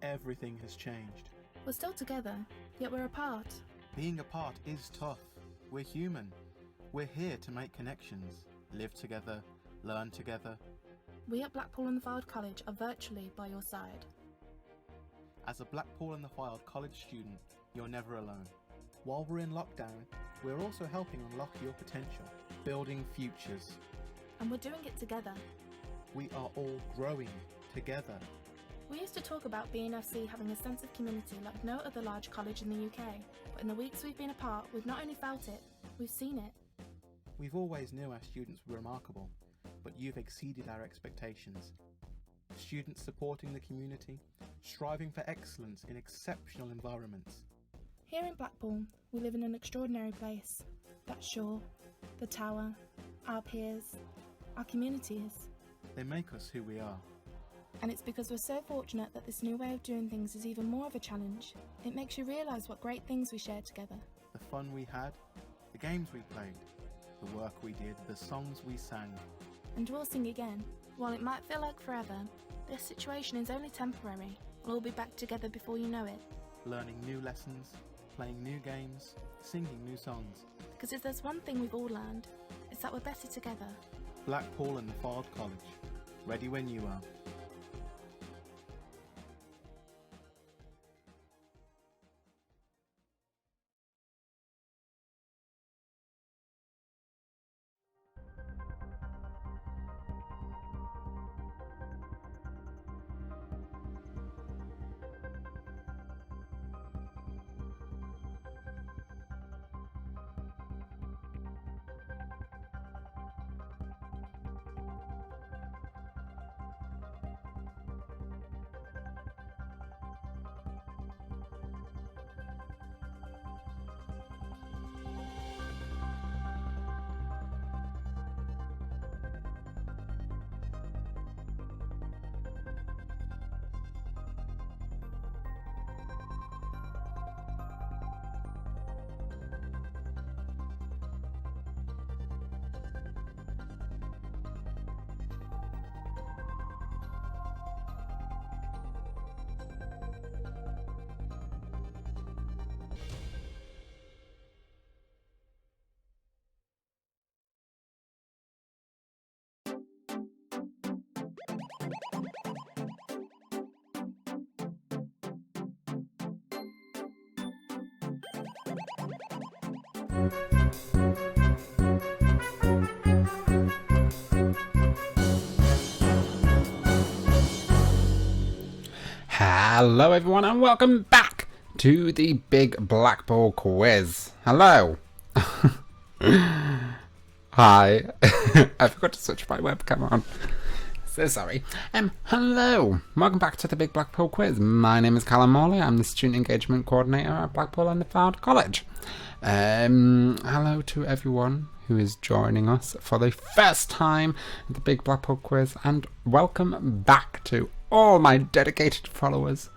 everything has changed. We're still together, yet we're apart. Being apart is tough. We're human. We're here to make connections, live together, learn together. We at Blackpool and the Fylde College are virtually by your side. As a Blackpool and the Fylde College student, you're never alone. While we're in lockdown, we're also helping unlock your potential, building futures. And we're doing it together. We are all growing together. We used to talk about B&FC having a sense of community like no other large college in the UK, but in the weeks we've been apart, we've not only felt it, we've seen it. We've always knew our students were remarkable, but you've exceeded our expectations. Students supporting the community, striving for excellence in exceptional environments. Here in Blackpool, we live in an extraordinary place. That's Shaw, the Tower, our peers, our communities. They make us who we are. And it's because we're so fortunate that this new way of doing things is even more of a challenge. It makes you realise what great things we shared together. The fun we had, the games we played, the work we did, the songs we sang. And we'll sing again. While it might feel like forever, this situation is only temporary. We'll all be back together before you know it. Learning new lessons, playing new games, singing new songs. Because if there's one thing we've all learned, it's that we're better together. Blackpool and the Fylde College. Ready when you are. Hello everyone and welcome back to the Big Blackpool Quiz. Hello. Hi. I forgot to switch my webcam on. So sorry. Hello. Welcome back to the Big Blackpool Quiz. My name is Callum Morley. I'm the Student Engagement Coordinator at Blackpool and the Fylde College. Hello to everyone who is joining us for the first time at the Big Blackpool Quiz, and welcome back to all my dedicated followers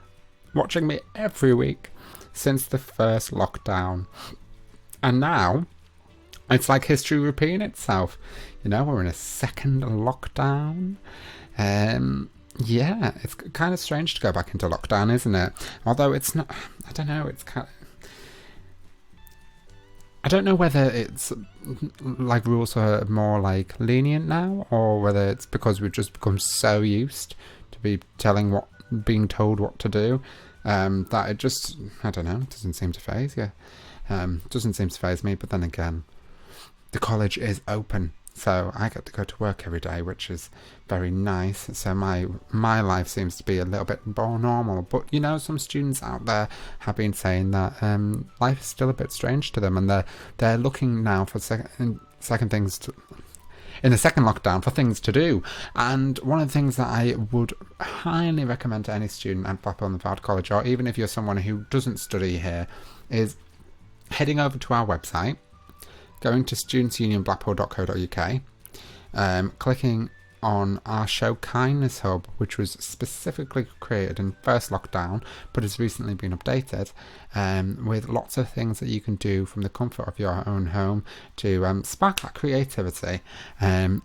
watching me every week since the first lockdown. And now it's like history repeating itself. You know, we're in a second lockdown. Yeah, it's kind of strange to go back into lockdown, isn't it? Although it's not, I don't know, it's kind of, I don't know whether it's like rules are more like lenient now, or whether it's because we've just become so used to being told what to do, that it just, I don't know, doesn't seem to faze you. Doesn't seem to faze me, but then again, the college is open, so I get to go to work every day, which is very nice. So my life seems to be a little bit more normal. But you know, some students out there have been saying that life is still a bit strange to them, and they're looking now for second things to, in the second lockdown, for things to do. And one of the things that I would highly recommend to any student at Blackpool and the Fylde College, or even if you're someone who doesn't study here, is heading over to our website, going to studentsunionblackpool.co.uk, clicking on our show Kindness Hub, which was specifically created in first lockdown, but has recently been updated, with lots of things that you can do from the comfort of your own home to spark that creativity,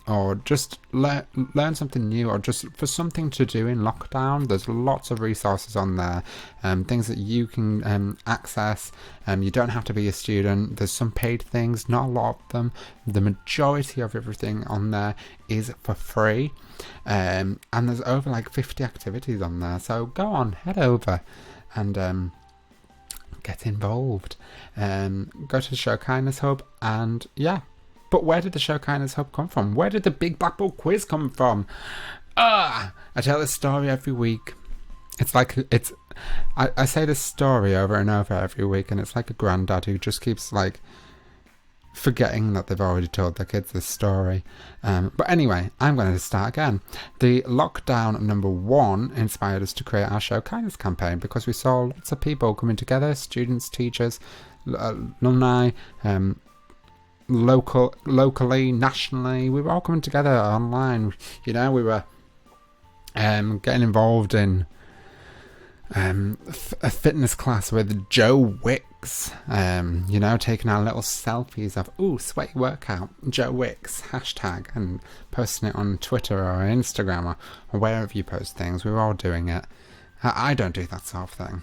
or just learn something new, or just for something to do in lockdown. There's lots of resources on there, things that you can access. You don't have to be a student. There's some paid things, not a lot of them. The majority of everything on there is for free, and there's over like 50 activities on there, so go on, head over and get involved. Go to the Show Kindness Hub, and yeah. But where did the Show Kindness Hub come from? Where did the Big Blackpool Quiz come from? I tell this story every week. I say this story over and over every week, and it's like a granddad who just keeps like forgetting that they've already told their kids this story. But anyway, I'm going to start again. The lockdown number 1 inspired us to create our Show Kindness campaign because we saw lots of people coming together, students, teachers, alumni, locally, nationally. We were all coming together online. We were getting involved in a fitness class with Joe Wicks, taking our little selfies of sweaty workout, Joe Wicks hashtag, and posting it on Twitter or Instagram or wherever you post things. We were all doing it. I don't do that sort of thing.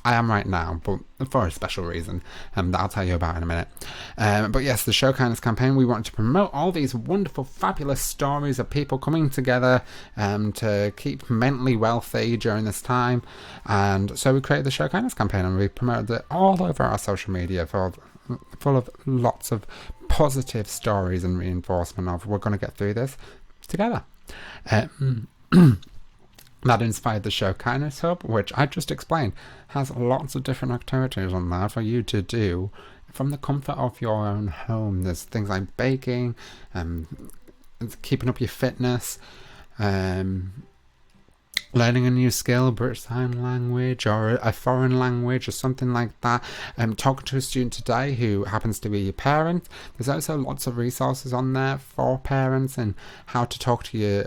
I am right now, but for a special reason that I'll tell you about in a minute. But yes, the Show Kindness campaign, we wanted to promote all these wonderful, fabulous stories of people coming together to keep mentally wealthy during this time. And so we created the Show Kindness campaign, and we promoted it all over our social media, full of lots of positive stories and reinforcement of we're going to get through this together. That inspired the Show Kindness Hub, which I just explained has lots of different activities on there for you to do from the comfort of your own home. There's things like baking, keeping up your fitness, learning a new skill, British Sign Language or a foreign language or something like that. Talking to a student today who happens to be your parent. There's also lots of resources on there for parents and how to talk to your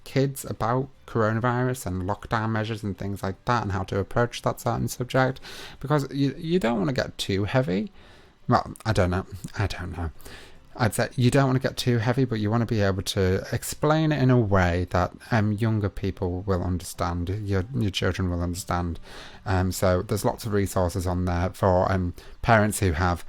kids about coronavirus and lockdown measures and things like that, and how to approach that certain subject, because you don't want to get too heavy. Well, I don't know. I'd say you don't want to get too heavy, but you want to be able to explain it in a way that younger people will understand, your children will understand. So there's lots of resources on there for parents who have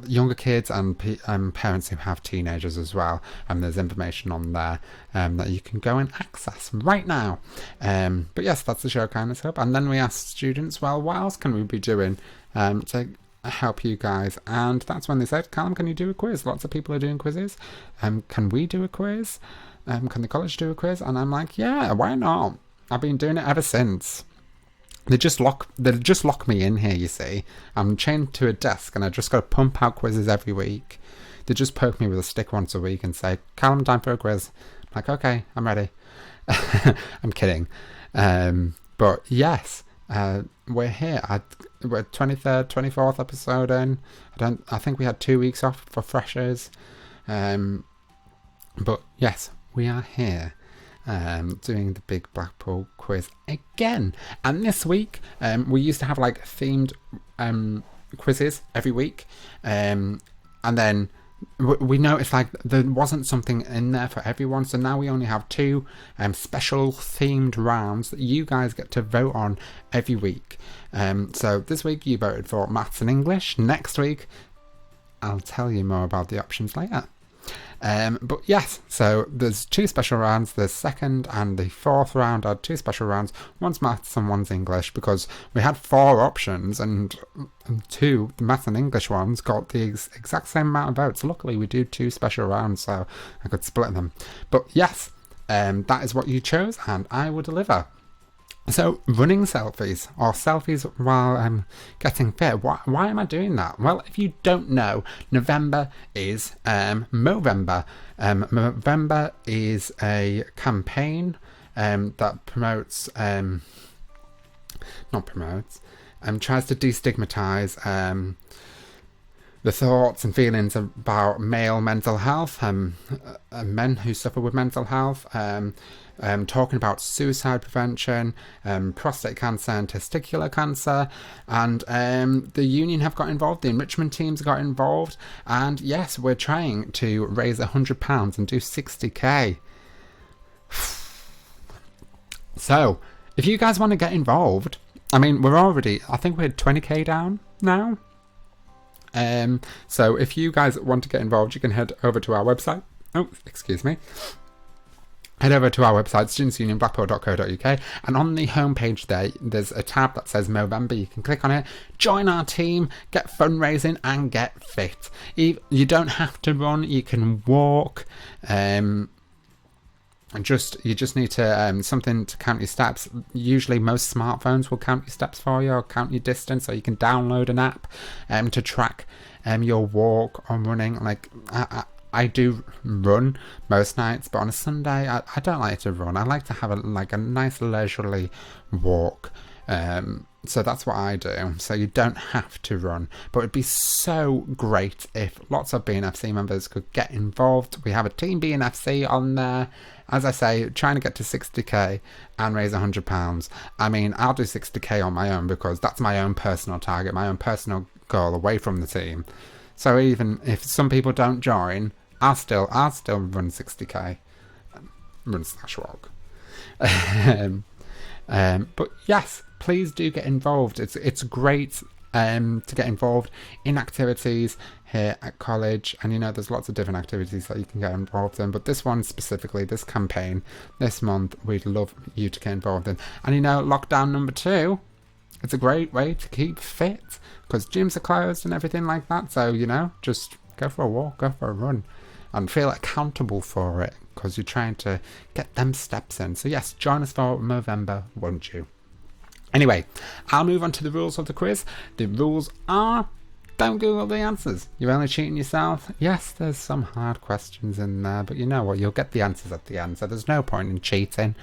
younger kids and parents who have teenagers as well. And there's information on there that you can go and access right now. But yes, that's the Show Kindness Hub. And then we asked students, well, what else can we be doing to help you guys? And that's when they said, Callum, can you do a quiz? Lots of people are doing quizzes. Can we do a quiz? Can the college do a quiz? And I'm like, yeah, why not? I've been doing it ever since. They just lock me in here, you see. I'm chained to a desk and I just got to pump out quizzes every week. They just poke me with a stick once a week and say, Callum, time for a quiz. I'm like, okay, I'm ready. I'm kidding. But yes, we're here. We're 23rd, 24th episode in. I think we had 2 weeks off for freshers. But yes, we are here. Doing the Big Blackpool Quiz again. And this week, we used to have like themed quizzes every week. And then we noticed like there wasn't something in there for everyone. So now we only have 2 special themed rounds that you guys get to vote on every week. So this week you voted for Maths and English. Next week, I'll tell you more about the options later. But yes, so there's 2 special rounds. The second and the 4th round are 2 special rounds. One's maths and one's English, because we had 4 options and 2, the maths and English ones, got the exact same amount of votes. Luckily, we do 2 special rounds, so I could split them. But yes, that is what you chose, and I will deliver. So, running selfies, or selfies while I'm getting fit. Why am I doing that? Well, if you don't know, November is Movember. Movember is a campaign that promotes, tries to destigmatise the thoughts and feelings about male mental health, men who suffer with mental health, talking about suicide prevention, prostate cancer and testicular cancer, and the union have got involved, the enrichment teams got involved, and yes, we're trying to raise £100 and do 60k. So, if you guys want to get involved, I mean, I think we're 20k down now. So if you guys want to get involved, you can head over to our website. Oh, excuse me. Head over to our website, studentsunionblackpool.co.uk, and on the homepage there's a tab that says Movember. You can click on it, join our team, get fundraising, and get fit. You don't have to run, you can walk. You just need to something to count your steps. Usually most smartphones will count your steps for you or count your distance, so you can download an app to track your walk or running. Like I do run most nights, but on a Sunday I don't like to run. I like to have a nice leisurely walk. So that's what I do. So you don't have to run, but it'd be so great if lots of B&FC members could get involved. We have a team B&FC on there. As I say, trying to get to 60k and raise £100. I mean, I'll do 60k on my own because that's my own personal target, my own personal goal away from the team. So even if some people don't join, I'll still run 60k, run/walk. But yes, please do get involved. It's great to get involved in activities here at college, and there's lots of different activities that you can get involved in, but this one specifically, this campaign, this month, we'd love you to get involved in. And lockdown number 2, it's a great way to keep fit because gyms are closed and everything like that, so just go for a walk, go for a run, and feel accountable for it because you're trying to get them steps in. So yes, join us for Movember, won't you? Anyway, I'll move on to the rules of the quiz. The rules are: don't Google the answers. You're only cheating yourself. Yes, there's some hard questions in there, but you know what? You'll get the answers at the end, so there's no point in cheating.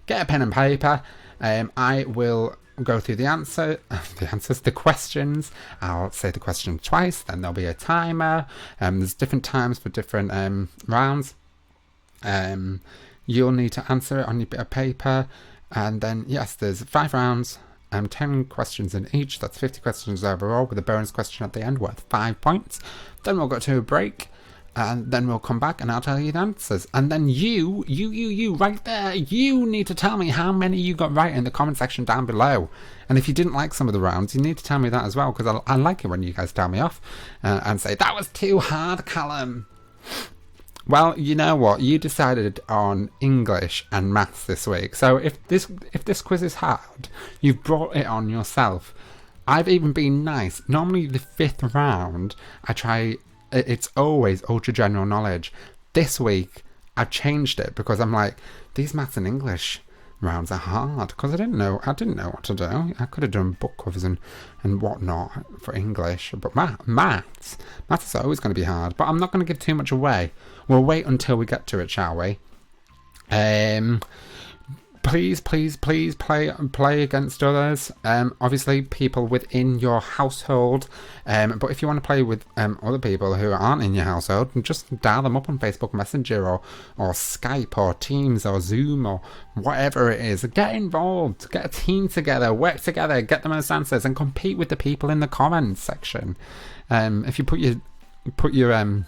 Get a pen and paper. I will go through the questions. I'll say the question twice, then there'll be a timer. There's different times for different rounds. You'll need to answer it on your bit of paper. And then, yes, there's 5 rounds, 10 questions in each. That's 50 questions overall, with a bonus question at the end worth 5 points. Then we'll go to a break, and then we'll come back and I'll tell you the answers. And then you right there, you need to tell me how many you got right in the comment section down below. And if you didn't like some of the rounds, you need to tell me that as well, because I like it when you guys tell me off and say, that was too hard, Callum. Well, you know what? You decided on English and maths this week. So if this quiz is hard, you've brought it on yourself. I've even been nice. Normally the 5th round, it's always ultra general knowledge. This week, I've changed it because I'm like, these maths and English rounds are hard because I didn't know what to do. I could have done book covers and whatnot for English, but maths is always going to be hard. But I'm not going to give too much away. We'll wait until we get to it, shall we? Please play against others. Obviously, people within your household. But if you want to play with other people who aren't in your household, just dial them up on Facebook Messenger or Skype or Teams or Zoom or whatever it is. Get involved. Get a team together. Work together. Get the most answers and compete with the people in the comments section. If you put your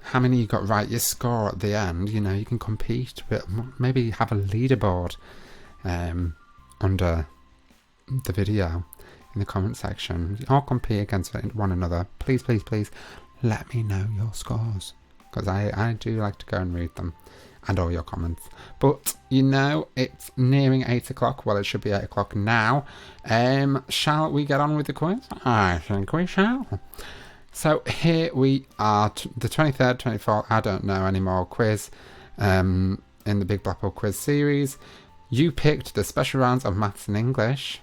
how many you got right, your score at the end, you can compete, but maybe have a leaderboard under the video in the comment section. All compete against one another. Please let me know your scores, because I do like to go and read them and all your comments. But it's nearing 8 o'clock. Well, it should be 8 o'clock now. Shall we get on with the quiz? I think we shall. So here we are, the 23rd, 24th, I don't know anymore, quiz in the Big Blackpool Quiz series. You picked the special rounds of maths and English.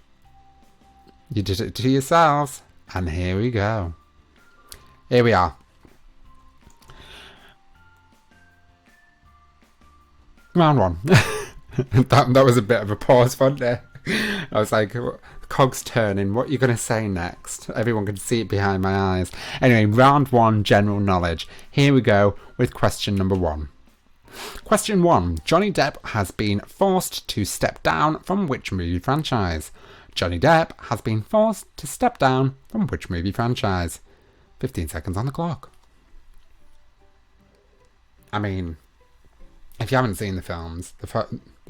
You did it to yourselves, and here we go. Here we are. Round 1. that was a bit of a pause, wasn't it? I was like, cogs turning. What are you going to say next? Everyone can see it behind my eyes. Anyway, round 1, general knowledge. Here we go with question number 1. Question 1. Johnny Depp has been forced to step down from which movie franchise? Johnny Depp has been forced to step down from which movie franchise? 15 seconds on the clock. I mean, if you haven't seen the films, the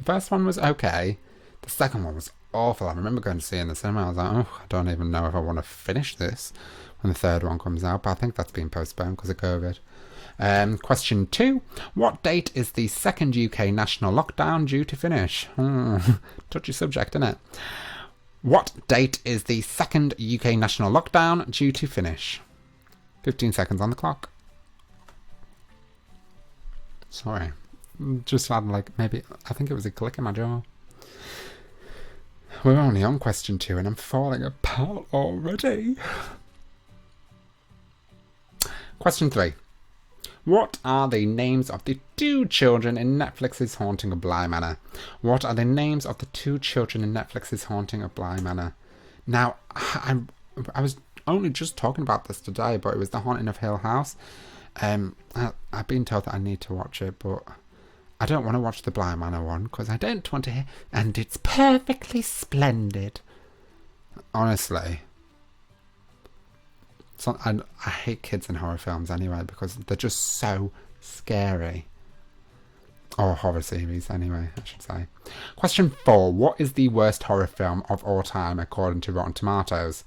first one was okay. The second one was awful. I remember going to see it in the cinema. I was like, oh, I don't even know if I want to finish this when the third one comes out. But I think that's been postponed because of COVID. Question 2. What date is the second UK national lockdown due to finish? Touchy subject, isn't it? What date is the second UK national lockdown due to finish? 15 seconds on the clock. Sorry. Just had maybe, I think it was a click in my jaw. We're only on question 2 and I'm falling apart already. Question 3. What are the names of the 2 children in Netflix's Haunting of Bly Manor? What are the names of the 2 children in Netflix's Haunting of Bly Manor? Now, I was only just talking about this today, but it was The Haunting of Hill House. I've been told that I need to watch it, but I don't want to watch the Bly Manor one because I don't want to hear. And it's perfectly splendid. Honestly. So, I hate kids in horror films anyway because they're just so scary. Or horror series anyway, I should say. Question 4. What is the worst horror film of all time according to Rotten Tomatoes?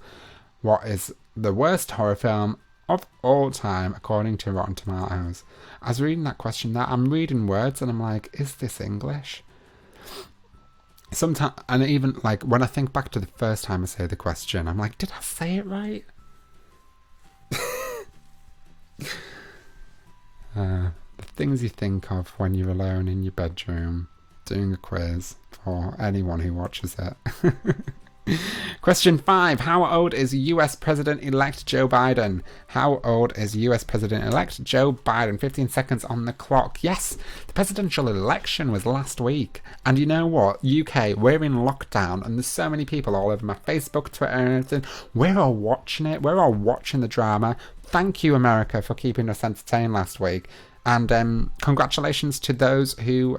What is the worst horror film of all time according to Rotten Tomatoes? I was reading that question there. I'm reading words and I'm like, is this English? Sometimes, and even when I think back to the first time I say the question, I'm like, did I say it right? The things you think of when you're alone in your bedroom doing a quiz for anyone who watches it. Question 5. How old is US President-elect Joe Biden? How old is US President-elect Joe Biden? 15 seconds on the clock. Yes, the presidential election was last week. And you know what? UK, we're in lockdown and there's so many people all over my Facebook, Twitter and everything. We're all watching it. We're all watching the drama. Thank you, America, for keeping us entertained last week. And congratulations to those who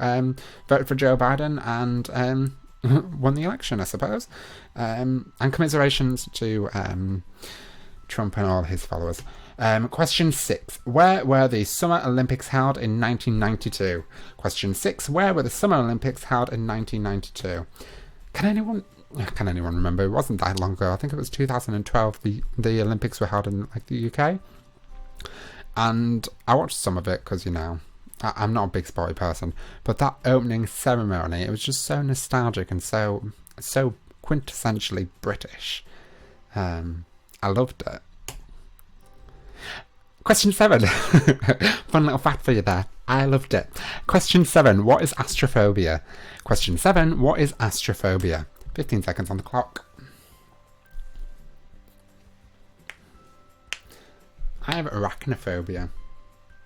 voted for Joe Biden and won the election, I suppose. And commiserations to Trump and all his followers. Question 6. Where were the Summer Olympics held in 1992? Question 6. Where were the Summer Olympics held in 1992? Can anyone remember? It wasn't that long ago. I think it was 2012. The Olympics were held in the UK. And I watched some of it because, I'm not a big sporty person. But that opening ceremony, it was just so nostalgic and so quintessentially British. I loved it. Question 7. Fun little fact for you there. I loved it. Question 7. What is astrophobia? Question 7. What is astrophobia? 15 seconds on the clock. I have arachnophobia.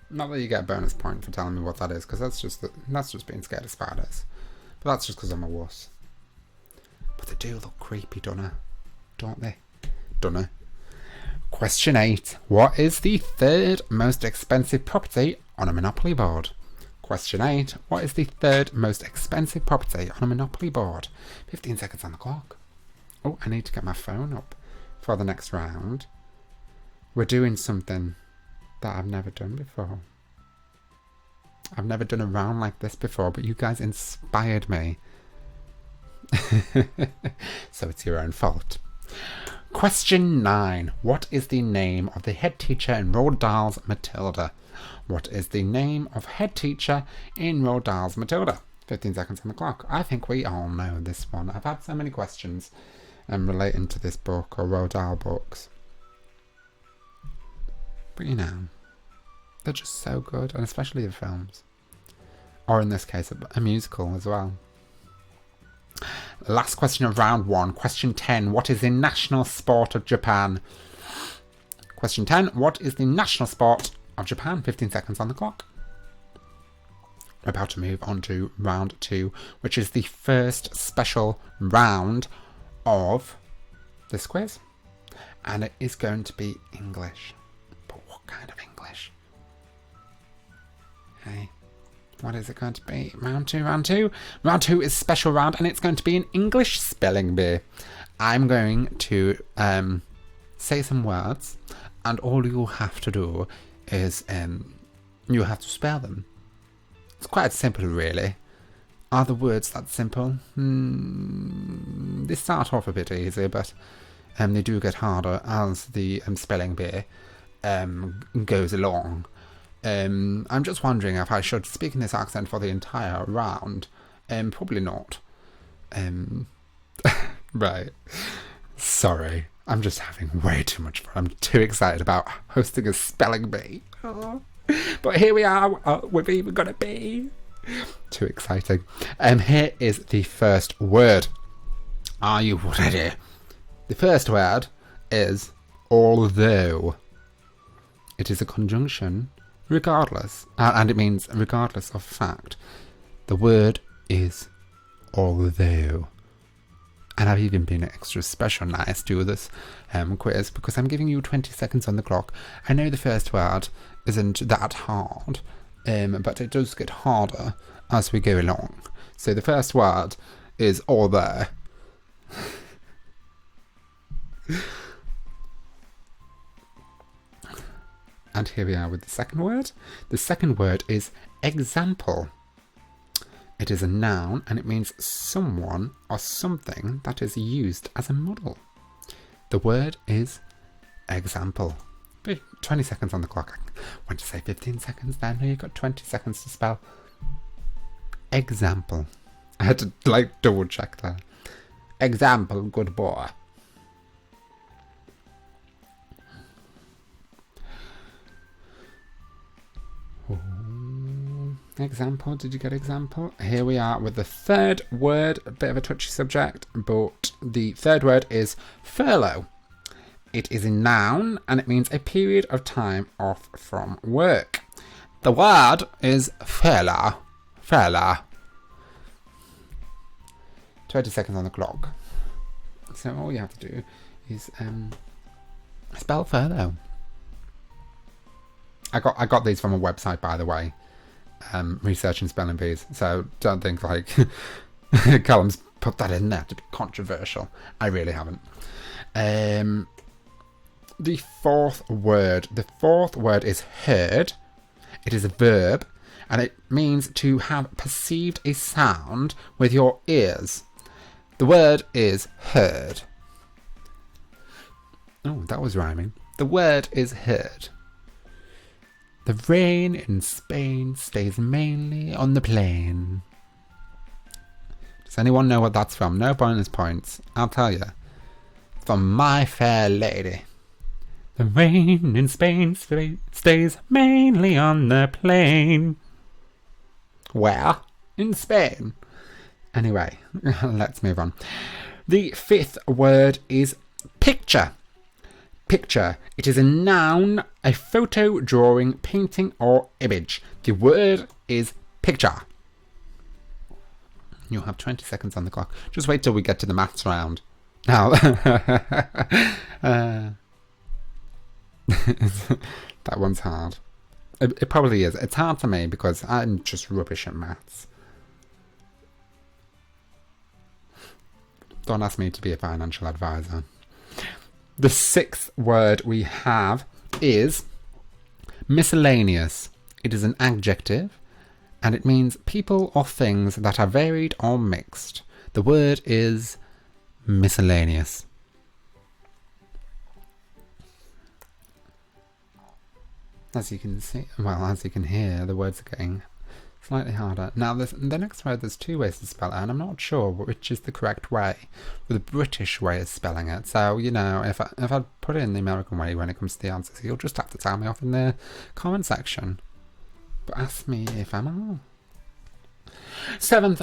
Not that you get a bonus point for telling me what that is, because that's just being scared of spiders. But that's just because I'm a wuss. But they do look creepy, don't they? Dunno. Question 8. What is the 3rd most expensive property on a Monopoly board? Question 8. What is the 3rd most expensive property on a Monopoly board? 15 seconds on the clock. Oh, I need to get my phone up for the next round. We're doing something that I've never done before. I've never done a round like this before, but you guys inspired me. So it's your own fault. Question 9. What is the name of the head teacher in Roald Dahl's Matilda? What is the name of head teacher in Roald Dahl's Matilda? 15 seconds on the clock. I think we all know this one. I've had so many questions relating to this book or Roald Dahl books. But they're just so good, and especially the films. Or in this case, a musical as well. Last question of round 1. Question 10. What is the national sport of Japan? Question 10. What is the national sport of Japan? 15 seconds on the clock. We're about to move on to round 2, which is the first special round of this quiz. And it is going to be English. But what kind of English? Hey, what is it going to be? Round two. Round two is special round, and it's going to be an English spelling bee. I'm going to say some words, and all you have to do is you have to spell them. It's quite simple, really. Are the words that simple? They start off a bit easy, but they do get harder as the spelling bee goes along. I'm just wondering if I should speak in this accent for the entire round. Probably not. Right. Sorry. I'm just having way too much fun. I'm too excited about hosting a spelling bee. Oh. But here we are. We've even got a bee. Too exciting. Here is the first word. Are you ready? The first word is although. It is a conjunction regardless, and it means regardless of fact. The word is although. And I've even been extra special nice to this quiz because I'm giving you 20 seconds on the clock. I know the first word isn't that hard, but it does get harder as we go along. So the first word is although. And here we are with the second word. The second word is example. It is a noun and it means someone or something that is used as a model. The word is example. 20 seconds on the clock. I want to say 15 seconds then. No, you've got 20 seconds to spell example. I had to double check that. Example, good boy. Example, did you get example? Here we are with the third word, a bit of a touchy subject, but the third word is furlough. It is a noun and it means a period of time off from work. The word is furlough. 20 seconds on the clock. So all you have to do is spell furlough. I got these from a website, by the way. Researching spelling bees, so don't think Callum's put that in there to be controversial. I really haven't. The fourth word is heard. It is a verb and it means to have perceived a sound with your ears. The word is heard. Oh, that was rhyming. The word is heard. The rain in Spain stays mainly on the plain. Does anyone know what that's from? No bonus points. I'll tell you. From My Fair Lady. The rain in Spain stays mainly on the plain. Where? In Spain. Anyway, let's move on. The fifth word is picture. Picture. It is a noun, a photo, drawing, painting, or image. The word is picture. You'll have 20 seconds on the clock. Just wait till we get to the maths round. Now, that one's hard. It probably is. It's hard for me because I'm just rubbish at maths. Don't ask me to be a financial advisor. The sixth word we have is miscellaneous. It is an adjective and it means people or things that are varied or mixed. The word is miscellaneous. As you can see, as you can hear, the words are getting slightly harder. Now, the next word, there's two ways to spell it, and I'm not sure which is the correct way. The British way of spelling it. So, if I put it in the American way when it comes to the answers, you'll just have to tell me off in the comment section. But ask me if I'm wrong. Seventh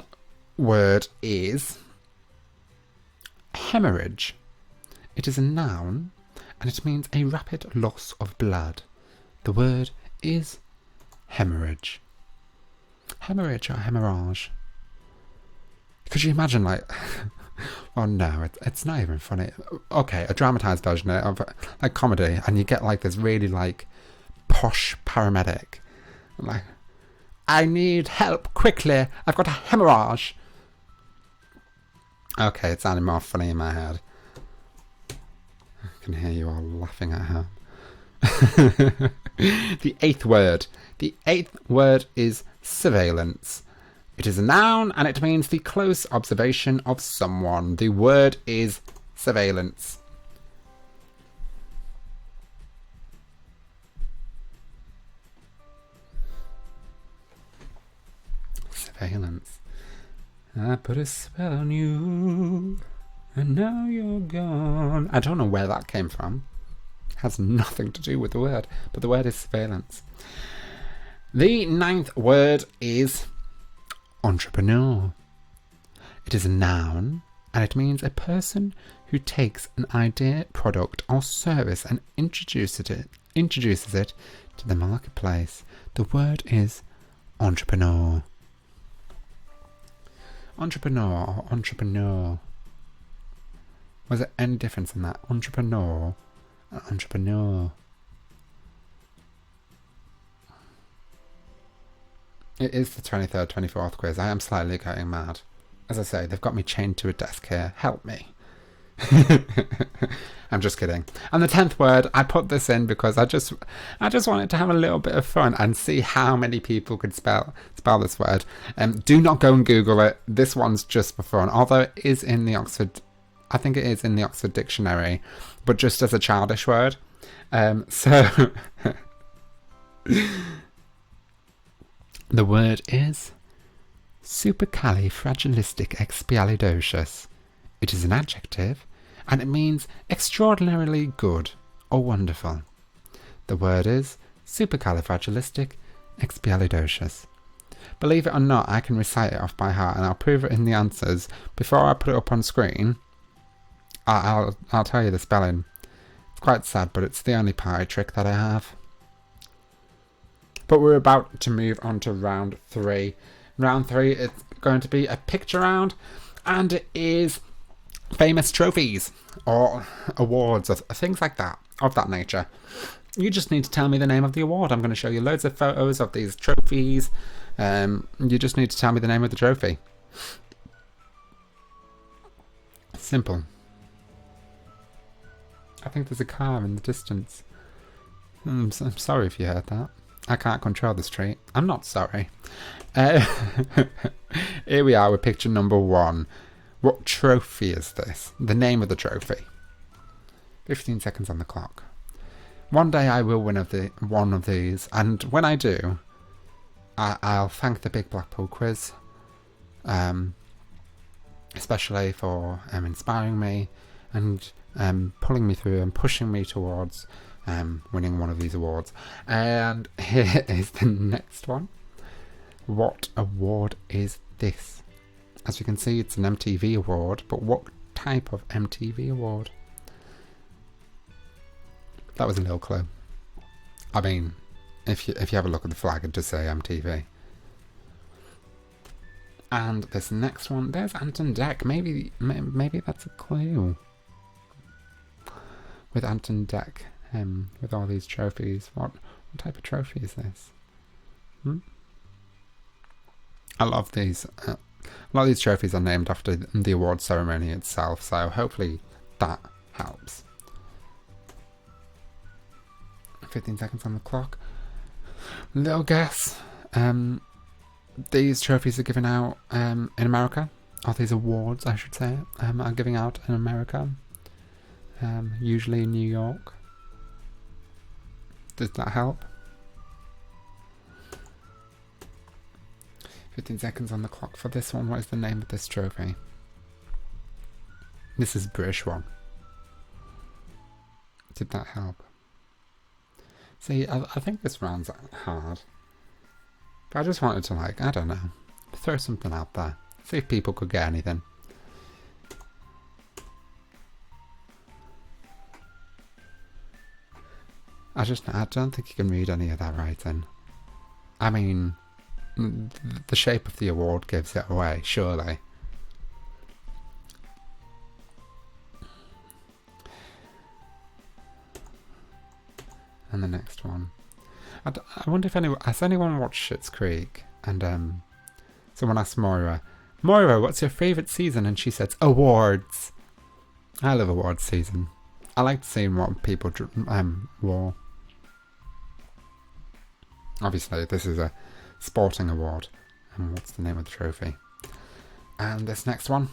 word is hemorrhage. It is a noun, and it means a rapid loss of blood. The word is hemorrhage. Hemorrhage or hemorrhage. Could you imagine, Oh no, it's not even funny. Okay, a dramatised version of like comedy, and you get like this really like posh paramedic, like, I need help quickly. I've got a hemorrhage. Okay, it sounded more funny in my head. I can hear you all laughing at her. The eighth word. The eighth word is surveillance. It is a noun and it means the close observation of someone. The word is surveillance. Surveillance. I put a spell on you and now you're gone. I don't know where that came from. It has nothing to do with the word, but the word is surveillance. The ninth word is entrepreneur. It is a noun and it means a person who takes an idea, product or service and introduces it to the marketplace. The word is entrepreneur. Entrepreneur or entrepreneur. Was there any difference in that? Entrepreneur and entrepreneur. It is the 23rd, 24th quiz. I am slightly going mad. As I say, they've got me chained to a desk here. Help me. I'm just kidding. And the 10th word, I put this in because I just wanted to have a little bit of fun and see how many people could spell this word. Do not go and Google it. This one's just for fun. Although it is in the Oxford, I think it is in the Oxford Dictionary, but just as a childish word. So the word is supercalifragilisticexpialidocious. It is an adjective and it means extraordinarily good or wonderful. The word is supercalifragilisticexpialidocious. Believe it or not, I can recite it off by heart and I'll prove it in the answers. Before I put it up on screen, I'll tell you the spelling. It's quite sad, but it's the only party trick that I have. But we're about to move on to round 3. Round 3 is going to be a picture round, and it is famous trophies or awards or things like that, of that nature. You just need to tell me the name of the award. I'm going to show you loads of photos of these trophies. You just need to tell me the name of the trophy. Simple. I think there's a car in the distance. I'm sorry if you heard that. I can't control the street. I'm not sorry. Here we are with picture number 1. What trophy is this? The name of the trophy. 15 seconds on the clock. One day I will win one of these, and when I do, I'll thank the Big Blackpool Quiz, especially for inspiring me and pulling me through and pushing me towards winning one of these awards. And here is the next one. What award is this? As you can see, it's an MTV award, but what type of MTV award? That was a little clue. I mean, if you have a look at the flag, it does say MTV. And this next one, there's Anton Deck. Maybe that's a clue. With Anton Deck, with all these trophies, what type of trophy is this? A lot of these trophies are named after the award ceremony itself, so hopefully that helps. 15 seconds on the clock. Little guess. These trophies are given out in America. Or these awards, I should say, are given out in America. Usually in New York. Does that help? 15 seconds on the clock for this one. What is the name of this trophy? This is a British one. Did that help? See, I think this round's hard. But I just wanted to, I don't know, throw something out there. See if people could get anything. I don't think you can read any of that writing. I mean, the shape of the award gives it away, surely. And the next one. I wonder if has anyone watched Schitt's Creek? And someone asked Moira, what's your favourite season? And she says, awards. I love awards season. I like seeing what people wore. Obviously, this is a sporting award. And what's the name of the trophy? And this next one.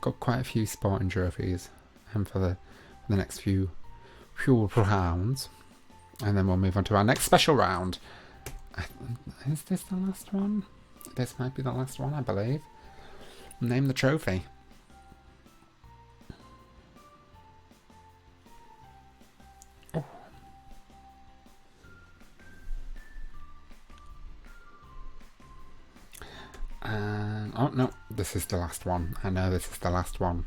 Got quite a few sporting trophies for the next few rounds. And then we'll move on to our next special round. Is this the last one? This might be the last one, I believe. Name the trophy. Oh. Oh no, this is the last one. I know this is the last one.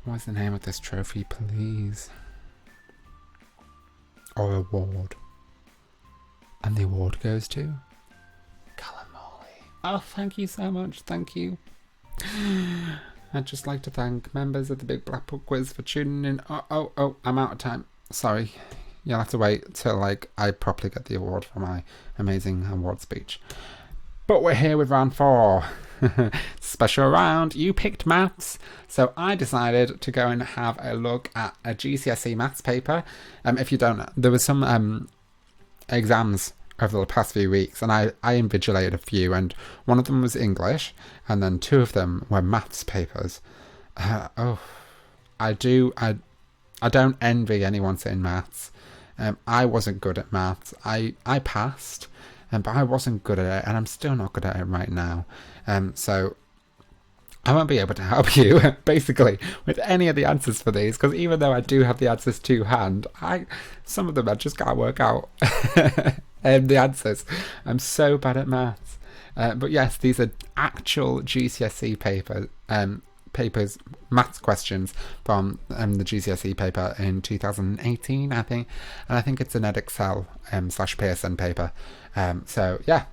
What's the name of this trophy, please? Or award. And the award goes to Callum Morley. Oh, thank you so much. Thank you. I'd just like to thank members of the Big Blackpool Quiz for tuning in. Oh, I'm out of time. Sorry. You'll have to wait till I properly get the award for my amazing award speech. But we're here with round 4. Special round. You picked maths, so I decided to go and have a look at a GCSE maths paper. If you don't know, there was some exams over the past few weeks, and I invigilated a few, and one of them was English, and then 2 of them were maths papers. I don't envy anyone saying maths. I wasn't good at maths. I passed. But I wasn't good at it, and I'm still not good at it right now. So I won't be able to help you, basically, with any of the answers for these, because even though I do have the answers to hand, some of them I just can't work out the answers. I'm so bad at maths. But yes, these are actual GCSE papers, maths questions from the GCSE paper in 2018, I think. And I think it's an Edexcel / Pearson paper. So yeah,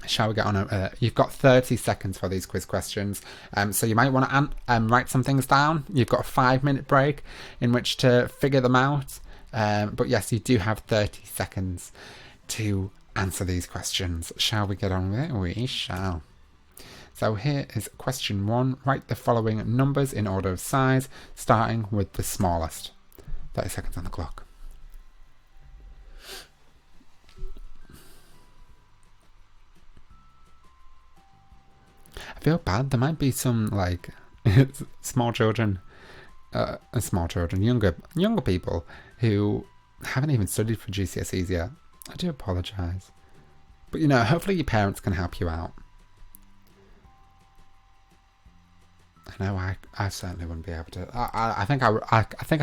shall we get on? You've got 30 seconds for these quiz questions. So you might want to write some things down. You've got a 5-minute break in which to figure them out. But yes, you do have 30 seconds to answer these questions. Shall we get on with it? We shall. So here is question 1. Write the following numbers in order of size, starting with the smallest. 30 seconds on the clock. I feel bad. There might be some younger people who haven't even studied for GCSEs yet. I do apologise. But hopefully your parents can help you out. I know I certainly wouldn't be able to. I think I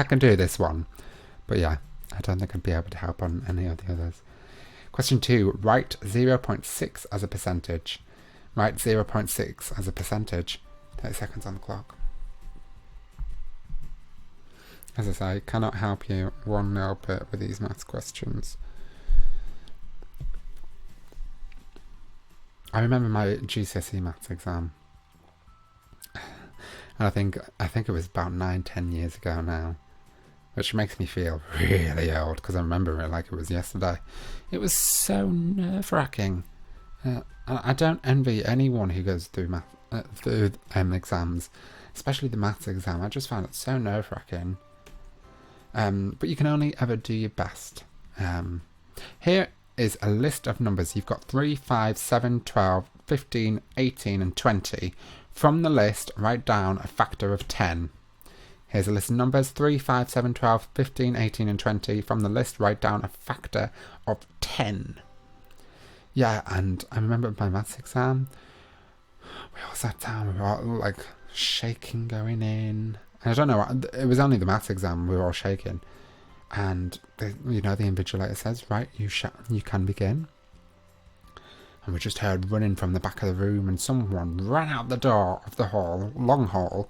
can do this one, but yeah, I don't think I'd be able to help on any of the others. Question 2. Write 0.6 as a percentage. Write 0.6 as a percentage. 30 seconds on the clock. As I say, I cannot help you one little bit with these maths questions. I remember my GCSE maths exam. And I think it was about 9-10 years ago now, which makes me feel really old because I remember it like it was yesterday. It was so nerve-wracking. I don't envy anyone who goes through exams, especially the maths exam. I just found it so nerve-wracking. But you can only ever do your best. Here is a list of numbers. You've got 3, 5, 7, 12, 15, 18 and 20. From the list, write down a factor of 10. Here's a list of numbers. 3, 5, 7, 12, 15, 18 and 20. From the list, write down a factor of 10. Yeah, and I remember my maths exam, we all sat down, we were all shaking going in. And I don't know, it was only the maths exam, we were all shaking. And the invigilator says, right, you can begin. And we just heard running from the back of the room, and someone ran out the door of the long hall,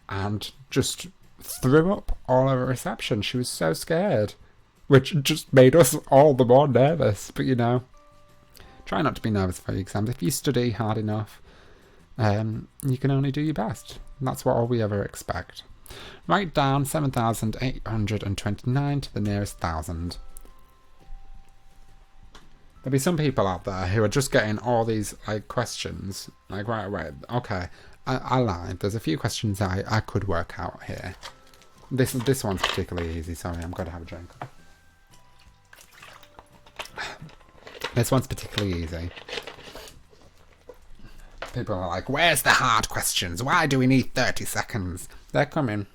and just threw up all over reception. She was so scared, which just made us all the more nervous. But trying Try not to be nervous for your exams. If you study hard enough, you can only do your best. That's what all we ever expect. Write down 7,829 to the nearest thousand. There'll be some people out there who are just getting all these like questions like right away. Okay, I lied. There's a few questions I could work out here. This one's particularly easy. Sorry, I'm going to have a drink. This one's particularly easy. People are like, where's the hard questions? Why do we need 30 seconds? They're coming.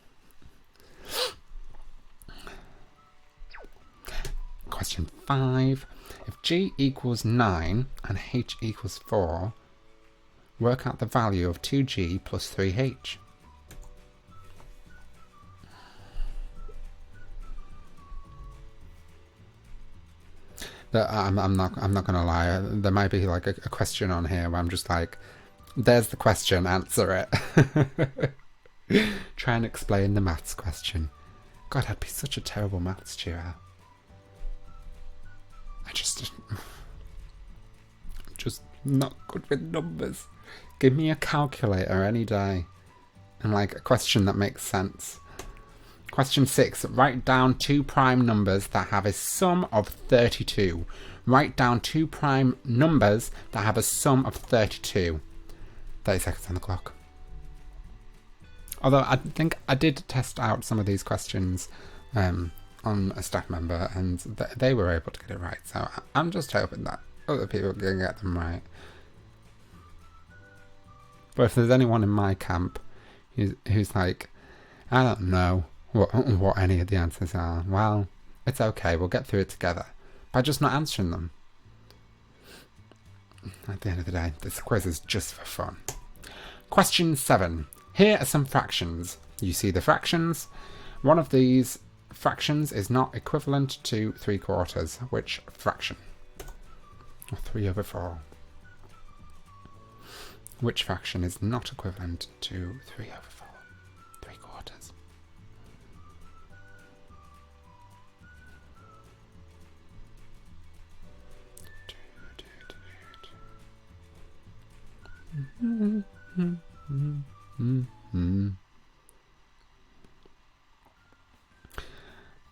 Question 5. If G equals 9 and H equals 4, work out the value of 2G plus 3H. I'm not gonna lie. There might be like a question on here where I'm just like, there's the question, answer it. Try and explain the maths question. God, I'd be such a terrible maths tutor. Just not good with numbers. Give me a calculator any day. And like a question that makes sense. Question 6. Write down 2 prime numbers that have a sum of 32. Write down 2 prime numbers that have a sum of 32. 30 seconds on the clock. Although I think I did test out some of these questions on a staff member, and they were able to get it right. So I'm just hoping that other people can get them right. But if there's anyone in my camp who's like, I don't know what any of the answers are, well, it's okay. We'll get through it together by just not answering them. At the end of the day, this quiz is just for fun. Question 7. Here are some fractions. You see the fractions. One of these fractions is not equivalent to 3/4. Which fraction? Or 3/4. Which fraction is not equivalent to 3/4? 3/4.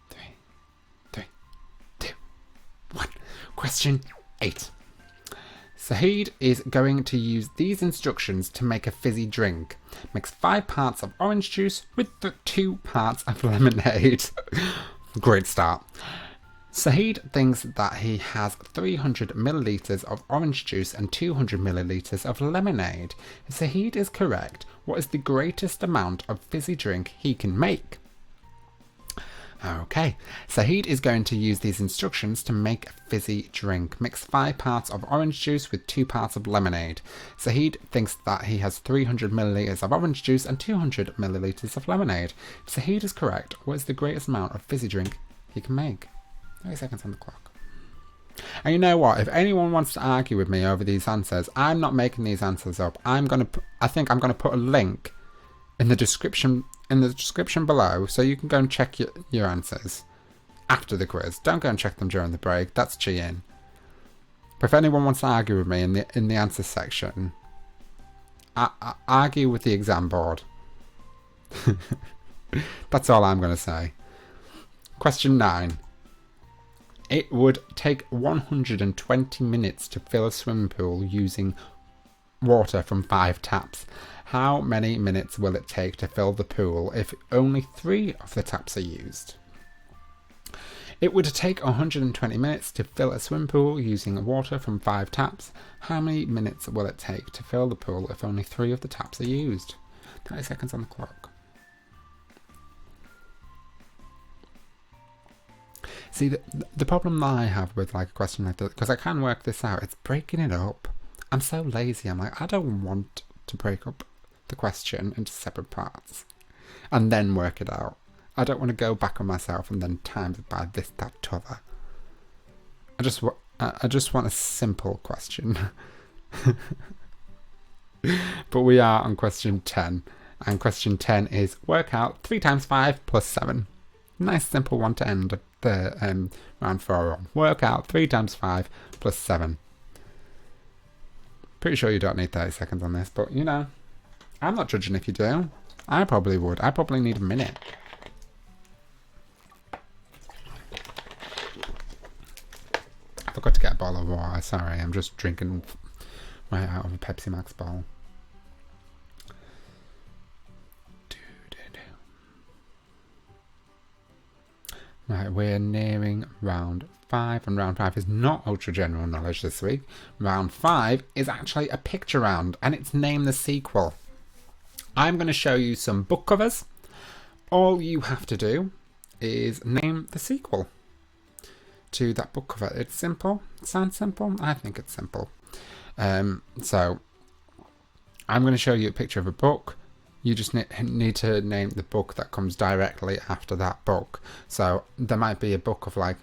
Three, two, 1. Question 8. Sahid is going to use these instructions to make a fizzy drink. Mix 5 parts of orange juice with the 2 parts of lemonade. Great start. Sahid thinks that he has 300 millilitres of orange juice and 200 millilitres of lemonade. If Sahid is correct, what is the greatest amount of fizzy drink he can make? Okay, Sahid is going to use these instructions to make a fizzy drink. Mix 5 parts of orange juice with 2 parts of lemonade. Sahid thinks that he has 300 millilitres of orange juice and 200 millilitres of lemonade. If Sahid is correct, what is the greatest amount of fizzy drink he can make? 30 seconds on the clock. And you know what? If anyone wants to argue with me over these answers, I'm not making these answers up. I think I'm gonna put a link in the description below, so you can go and check your answers after the quiz. Don't go and check them during the break. That's cheating. But if anyone wants to argue with me in the answer section, I argue with the exam board. That's all I'm gonna say. Question 9. It would take 120 minutes to fill a swimming pool using water from 5 taps. How many minutes will it take to fill the pool if only 3 of the taps are used? It would take 120 minutes to fill a swimming pool using water from 5 taps. How many minutes will it take to fill the pool if only 3 of the taps are used? 30 seconds on the clock. See, the problem that I have with like a question like this, because I can work this out, it's breaking it up. I'm so lazy. I'm like, I don't want to break up the question into separate parts and then work it out. I don't want to go back on myself and then times it by this, that, t'other. I just want a simple question. But we are on question 10, and question 10 is work out 3 times 5 plus 7. Nice simple one to end the round 4 on. Work out 3 times 5 plus 7. Pretty sure you don't need 30 seconds on this, but you know, I'm not judging if you do. I probably would. I probably need a minute. I forgot to get a bottle of water. Sorry, I'm just drinking right out of a Pepsi Max bottle. Right, we're nearing round 5, and round 5 is not ultra general knowledge this week. Round 5 is actually a picture round, and it's Name the Sequel. I'm going to show you some book covers. All you have to do is name the sequel to that book cover. It's simple. It sounds simple. I think it's simple. So I'm going to show you a picture of a book. You just need to name the book that comes directly after that book. So there might be a book of like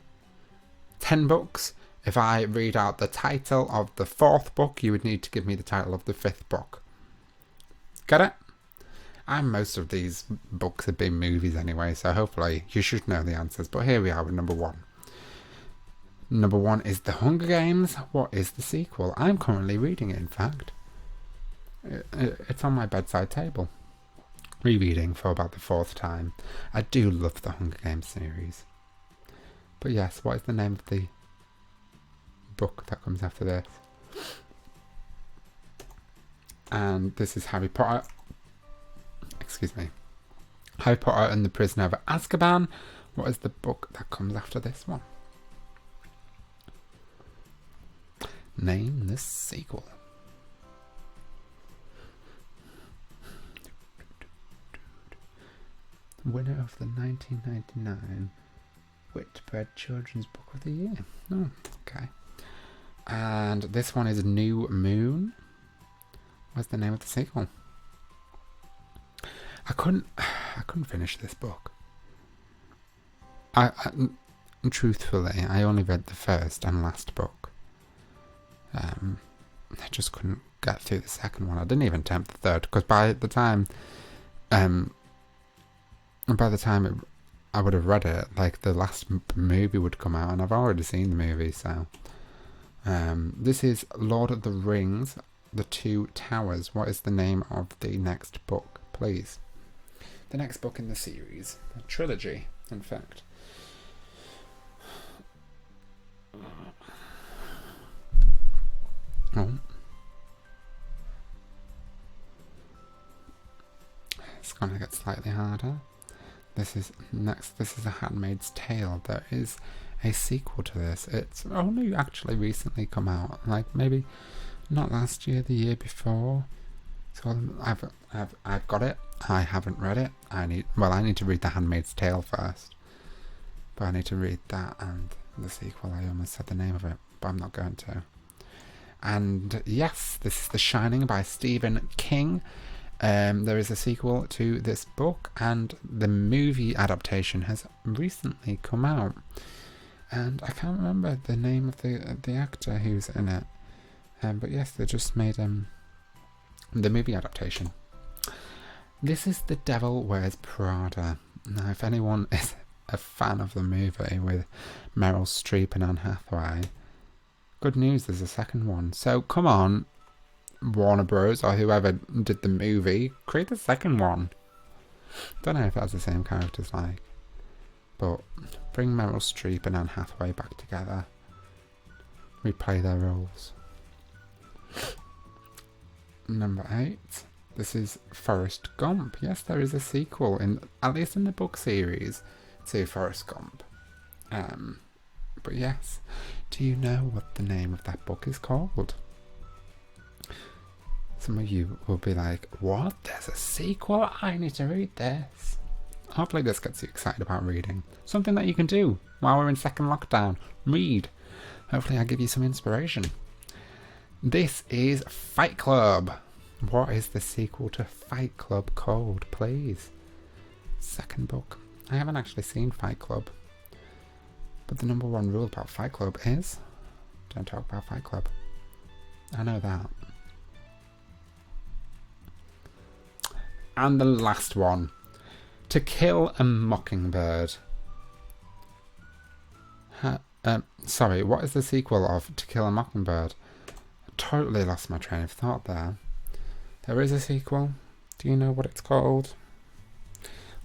10 books. If I read out the title of the 4th book, you would need to give me the title of the 5th book. Get it? And most of these books have been movies anyway, so hopefully you should know the answers. But here we are with number 1. Number 1 is The Hunger Games. What is the sequel? I'm currently reading it, in fact. It's on my bedside table. Rereading for about the 4th time. I do love the Hunger Games series. But yes, what is the name of the book that comes after this? And this is Harry Potter. Excuse me. Harry Potter and the Prisoner of Azkaban. What is the book that comes after this one? Name the sequel. Winner of the 1999 Whitbread Children's Book of the Year. Oh, okay. And this one is New Moon. What's the name of the sequel? I couldn't finish this book. I truthfully, I only read the first and last book. I just couldn't get through the second one. I didn't even attempt the third, because by the time I would have read it, like the last movie would come out, and I've already seen the movie, so. This is Lord of the Rings, The Two Towers. What is the name of the next book, please? The next book in the series. A trilogy, in fact. Oh. It's going to get slightly harder. This is A Handmaid's Tale. There is a sequel to this. It's only actually recently come out, like maybe not last year, the year before. So I've got it. I haven't read it. I need to read The Handmaid's Tale first. But I need to read that and the sequel. I almost said the name of it, but I'm not going to. And yes, this is The Shining by Stephen King. There is a sequel to this book, and the movie adaptation has recently come out. And I can't remember the name of the actor who's in it. But yes, they just made the movie adaptation. This is The Devil Wears Prada. Now, if anyone is a fan of the movie with Meryl Streep and Anne Hathaway, good news, there's a second one. So come on, Warner Bros. Or whoever did the movie, create the second one. Don't know if it has the same characters like, but bring Meryl Streep and Anne Hathaway back together. Replay their roles. Number 8. This is Forrest Gump. Yes, there is a sequel, at least in the book series, to Forrest Gump. But yes, do you know what the name of that book is called? Some of you will be like, what? There's a sequel? I need to read this. Hopefully this gets you excited about reading. Something that you can do while we're in second lockdown. Read. Hopefully I give you some inspiration. This is Fight Club. What is the sequel to Fight Club called, please? Second book. I haven't actually seen Fight Club. But the number one rule about Fight Club is, don't talk about Fight Club. I know that. And the last one. To Kill a Mockingbird. Sorry, what is the sequel of To Kill a Mockingbird? totally lost my train of thought there. There is a sequel. Do you know what it's called?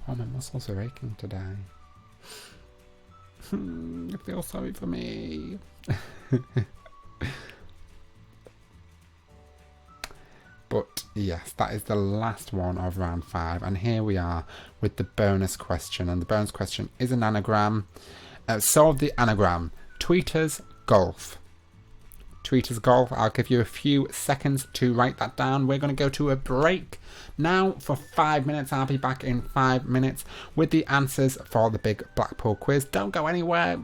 Oh, my muscles are aching today. I feel sorry for me. But yes, that is the last one of round 5. And here we are with the bonus question. And the bonus question is an anagram. Solve the anagram. Tweeters golf. Tweeters golf. I'll give you a few seconds to write that down. We're going to go to a break now for 5 minutes. I'll be back in 5 minutes with the answers for the Big Blackpool Quiz. Don't go anywhere.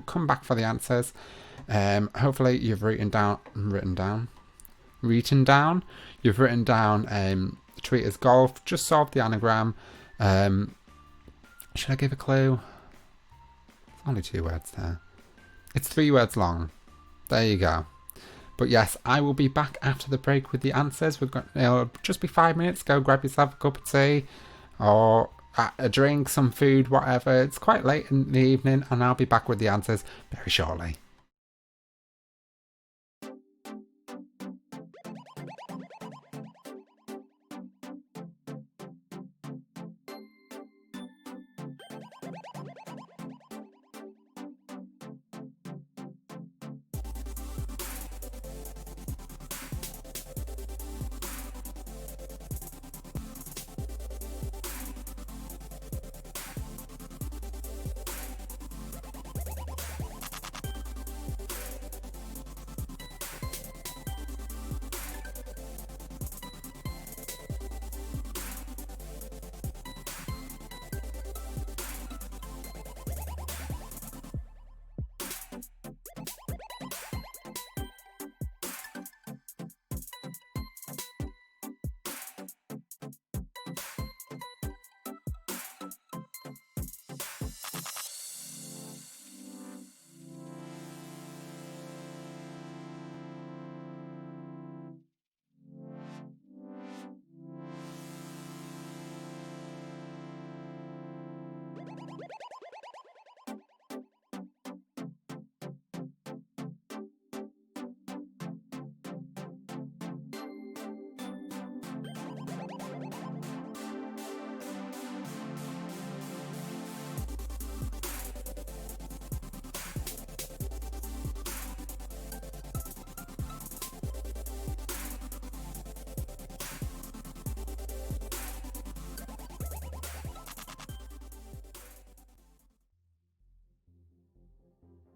Come back for the answers. Hopefully you've written down. You've written down Tweeters golf. Just solve the anagram. Should I give a clue? It's only 2 words there. It's 3 words long. There you go. But yes, I will be back after the break with the answers. It'll just be 5 minutes. Go grab yourself a cup of tea or a drink, some food, whatever. It's quite late in the evening, and I'll be back with the answers very shortly.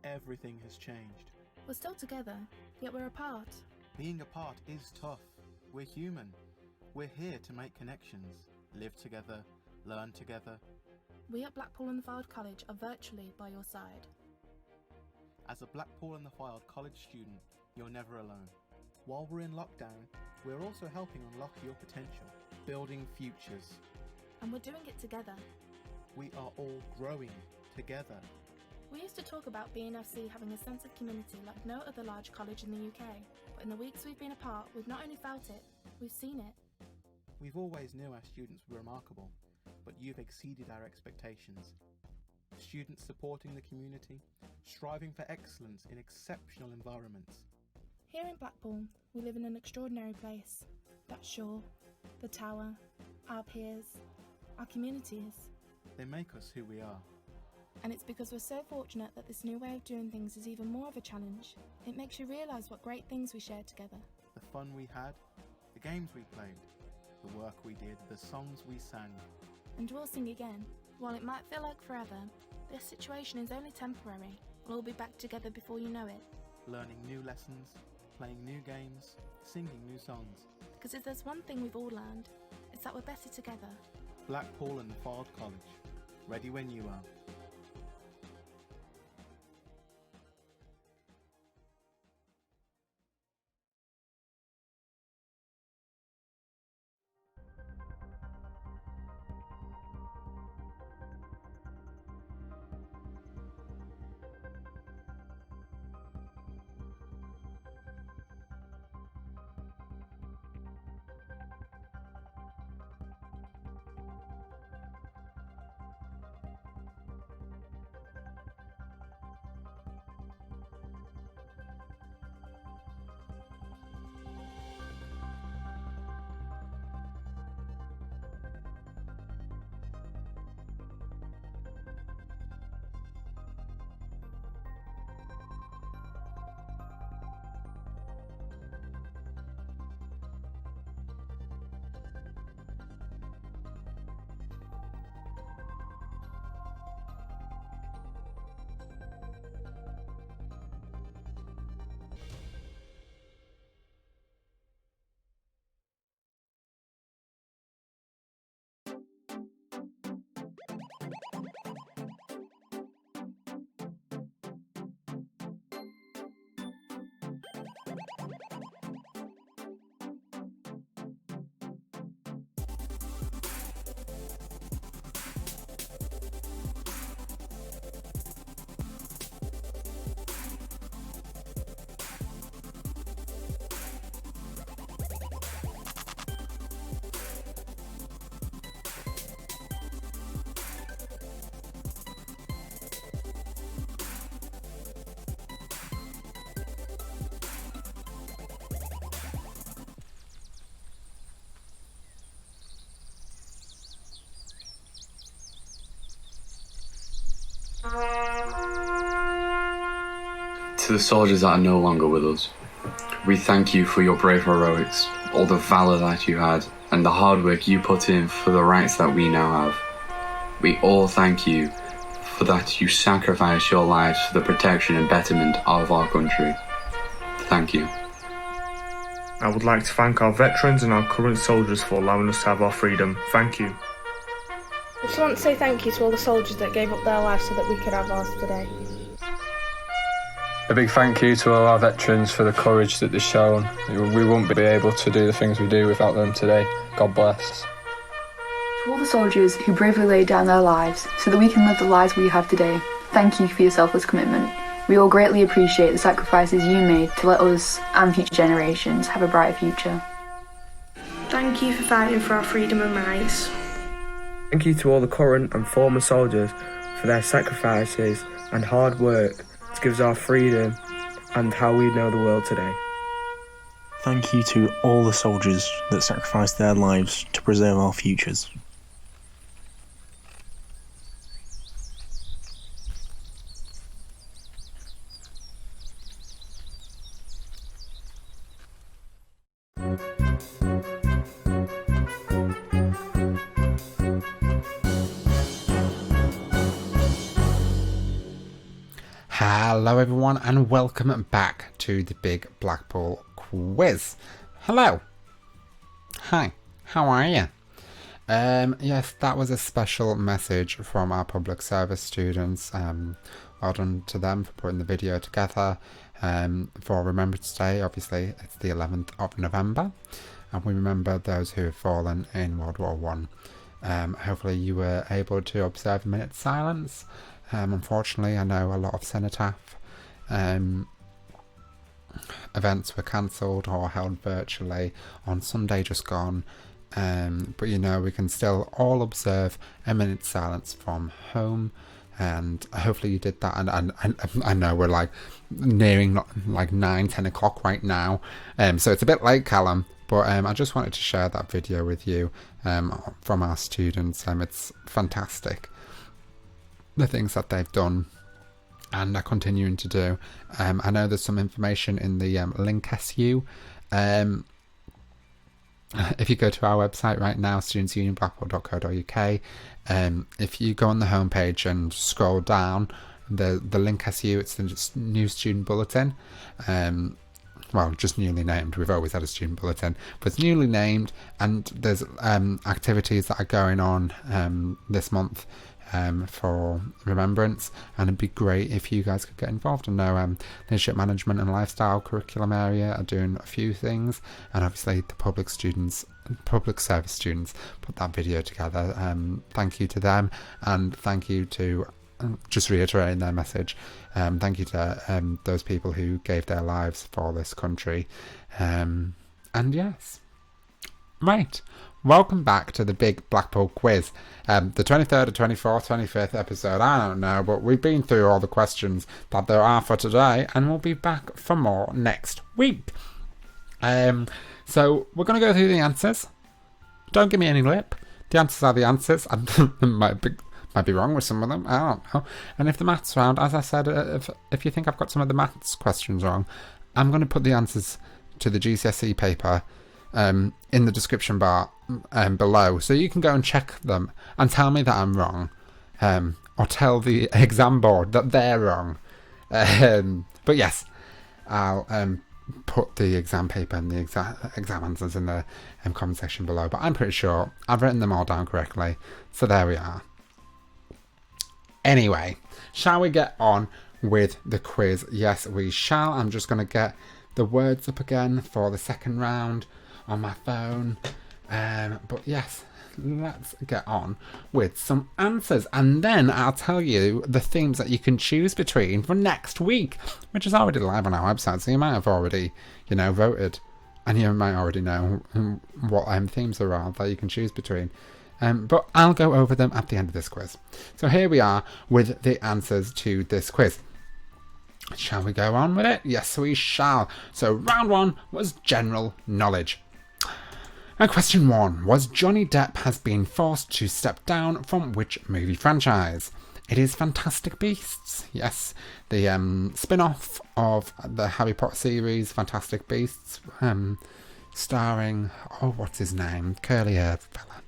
Everything has changed. We're still together, yet we're apart. Being apart is tough. We're human. We're here to make connections, live together, learn together. We at Blackpool and the Fylde College are virtually by your side. As a Blackpool and the Fylde College student, you're never alone. While we're in lockdown, we're also helping unlock your potential, building futures. And we're doing it together. We are all growing together. We used to talk about B&FC having a sense of community like no other large college in the UK, but in the weeks we've been apart, we've not only felt it, we've seen it. We've always knew our students were remarkable, but you've exceeded our expectations. Students supporting the community, striving for excellence in exceptional environments. Here in Blackpool, we live in an extraordinary place. That shore, the tower, our peers, our communities. They make us who we are. And it's because we're so fortunate that this new way of doing things is even more of a challenge. It makes you realise what great things we shared together. The fun we had, the games we played, the work we did, the songs we sang. And we'll sing again. While it might feel like forever, this situation is only temporary. We'll all be back together before you know it. Learning new lessons, playing new games, singing new songs. Because if there's one thing we've all learned, it's that we're better together. Blackpool and the Fylde College. Ready when you are. To the soldiers that are no longer with us, we thank you for your brave heroics, all the valour that you had, and the hard work you put in for the rights that we now have. We all thank you for that you sacrificed your lives for the protection and betterment of our country. Thank you. I would like to thank our veterans and our current soldiers for allowing us to have our freedom. Thank you. I just want to say thank you to all the soldiers that gave up their lives so that we could have ours today. A big thank you to all our veterans for the courage that they've shown. We wouldn't be able to do the things we do without them today. God bless. To all the soldiers who bravely laid down their lives so that we can live the lives we have today, thank you for your selfless commitment. We all greatly appreciate the sacrifices you made to let us and future generations have a brighter future. Thank you for fighting for our freedom and rights. Thank you to all the current and former soldiers for their sacrifices and hard work to give us our freedom and how we know the world today. Thank you to all the soldiers that sacrificed their lives to preserve our futures. Hello everyone and welcome back to the Big Blackpool Quiz. Hello. Hi, how are you? Yes, that was a special message from our public service students. Well done to them for putting the video together for Remembrance Day. Obviously, it's the 11th of November and we remember those who have fallen in World War One. Hopefully you were able to observe a minute's silence. Unfortunately, I know a lot of cenotaph events were cancelled or held virtually on Sunday just gone. But you know, we can still all observe a minute's silence from home, and hopefully you did that. And I know we're like nearing like 9-10 o'clock right now, so it's a bit late, Callum. But I just wanted to share that video with you from our students. It's fantastic, the things that they've done and are continuing to do. I know there's some information in the link SU. If you go to our website right now, studentsunionblackpool.co.uk, if you go on the homepage and scroll down, the link SU, it's the new student bulletin. Well, just newly named. We've always had a student bulletin, but it's newly named, and there's activities that are going on this month for remembrance, and it'd be great if you guys could get involved. I know leadership management and lifestyle curriculum area are doing a few things, and obviously the public service students put that video together. Thank you to them, and thank you to just reiterating their message, thank you to those people who gave their lives for this country. And yes, right, welcome back to the Big Blackpool Quiz, the 23rd or 24th, 25th episode, I don't know, but we've been through all the questions that there are for today, and we'll be back for more next week. So we're going to go through the answers. Don't give me any lip. The answers are the answers. Might be wrong with some of them, I don't know. And if the maths round, as I said, if you think I've got some of the maths questions wrong, I'm going to put the answers to the GCSE paper in the description bar below, so you can go and check them and tell me that I'm wrong, or tell the exam board that they're wrong. But yes, I'll put the exam paper and the exam answers in the comment section below, but I'm pretty sure I've written them all down correctly, so there we are. Anyway, shall we get on with the quiz? Yes, we shall. I'm just going to get the words up again for the second round on my phone. But yes, let's get on with some answers. And then I'll tell you the themes that you can choose between for next week, which is already live on our website. So you might have already, voted. And you might already know what themes there are that you can choose between. But I'll go over them at the end of this quiz. So here we are with the answers to this quiz. Shall we go on with it? Yes, we shall. So round one was general knowledge. And question one was, Johnny Depp has been forced to step down from which movie franchise? It is Fantastic Beasts. Yes, the spin-off of the Harry Potter series, Fantastic Beasts, starring, what's his name? Curly-haired fella.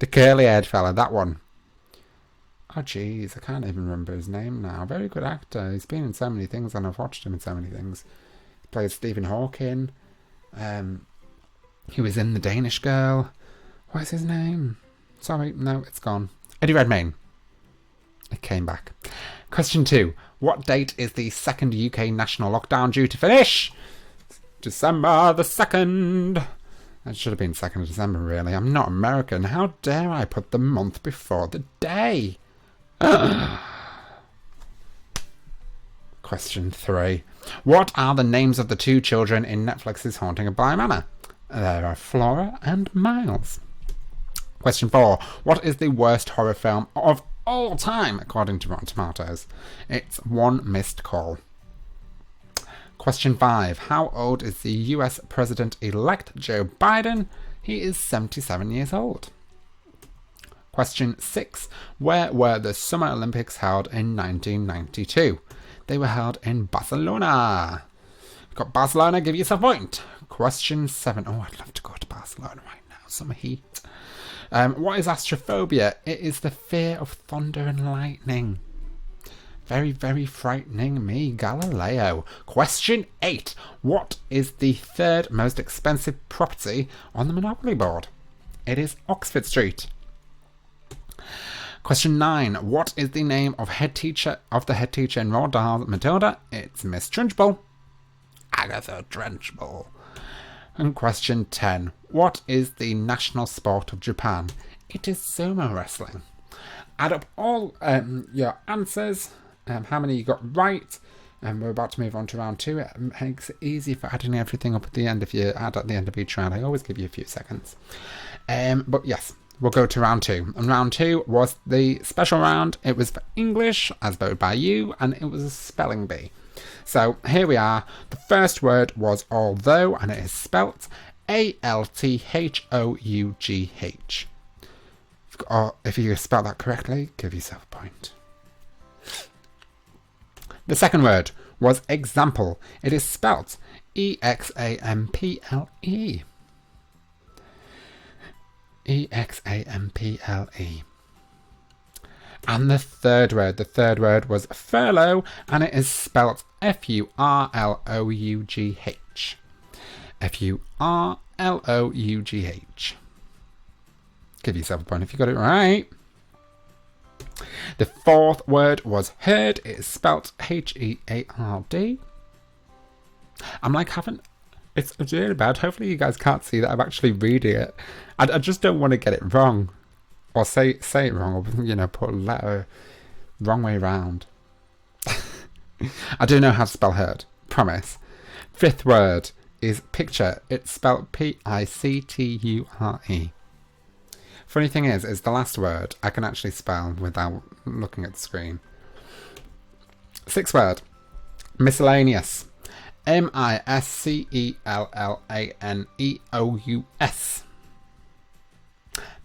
The curly-haired fella, that one. Oh, jeez, I can't even remember his name now. Very good actor. He's been in so many things, and I've watched him in so many things. He played Stephen Hawking. He was in The Danish Girl. What is his name? Sorry, no, it's gone. Eddie Redmayne. It came back. Question 2. What date is the second UK national lockdown due to finish? December the 2nd. That should have been 2nd of December, really. I'm not American. How dare I put the month before the day? Question 3. What are the names of the 2 children in Netflix's Haunting of Bly Manor? There are Flora and Miles. Question 4. What is the worst horror film of all time, according to Rotten Tomatoes? It's One Missed Call. Question 5. How old is the US President-elect Joe Biden? He is 77 years old. Question 6. Where were the Summer Olympics held in 1992? They were held in Barcelona. Got Barcelona, give yourself a point. Question 7. Oh, I'd love to go to Barcelona right now. Summer heat. What is astrophobia? It is the fear of thunder and lightning. Very, very frightening me, Galileo. Question 8. What is the 3rd most expensive property on the Monopoly board? It is Oxford Street. Question 9. What is the name of the head teacher in Roald Dahl's Matilda? It's Miss Trunchbull. Agatha Trunchbull. And question 10. What is the national sport of Japan? It is sumo wrestling. Add up all your answers. How many you got right? We're about to move on to round 2. It makes it easy for adding everything up at the end. If you add at the end of each round, I always give you a few seconds. But yes, we'll go to round 2. And round 2 was the special round. It was for English, as voted by you, and it was a spelling bee. So here we are. The first word was although, and it is spelt ALTHOUGH. If you spell that correctly, give yourself a point. The second word was example. It is spelt EXAMPLE. EXAMPLE. And the third word was furlough, and it is spelt FURLOUGH. FURLOUGH. Give yourself a point if you got it right. The fourth word was heard. It is spelt HEARD. I'm like it's really bad. Hopefully you guys can't see that I'm actually reading it. I just don't want to get it wrong. Or say it wrong, or put a letter wrong way round. I do know how to spell heard. Promise. Fifth word is picture. It's spelled PICTURE. Funny thing is the last word I can actually spell without looking at the screen. Sixth word, miscellaneous. MISCELLANEOUS.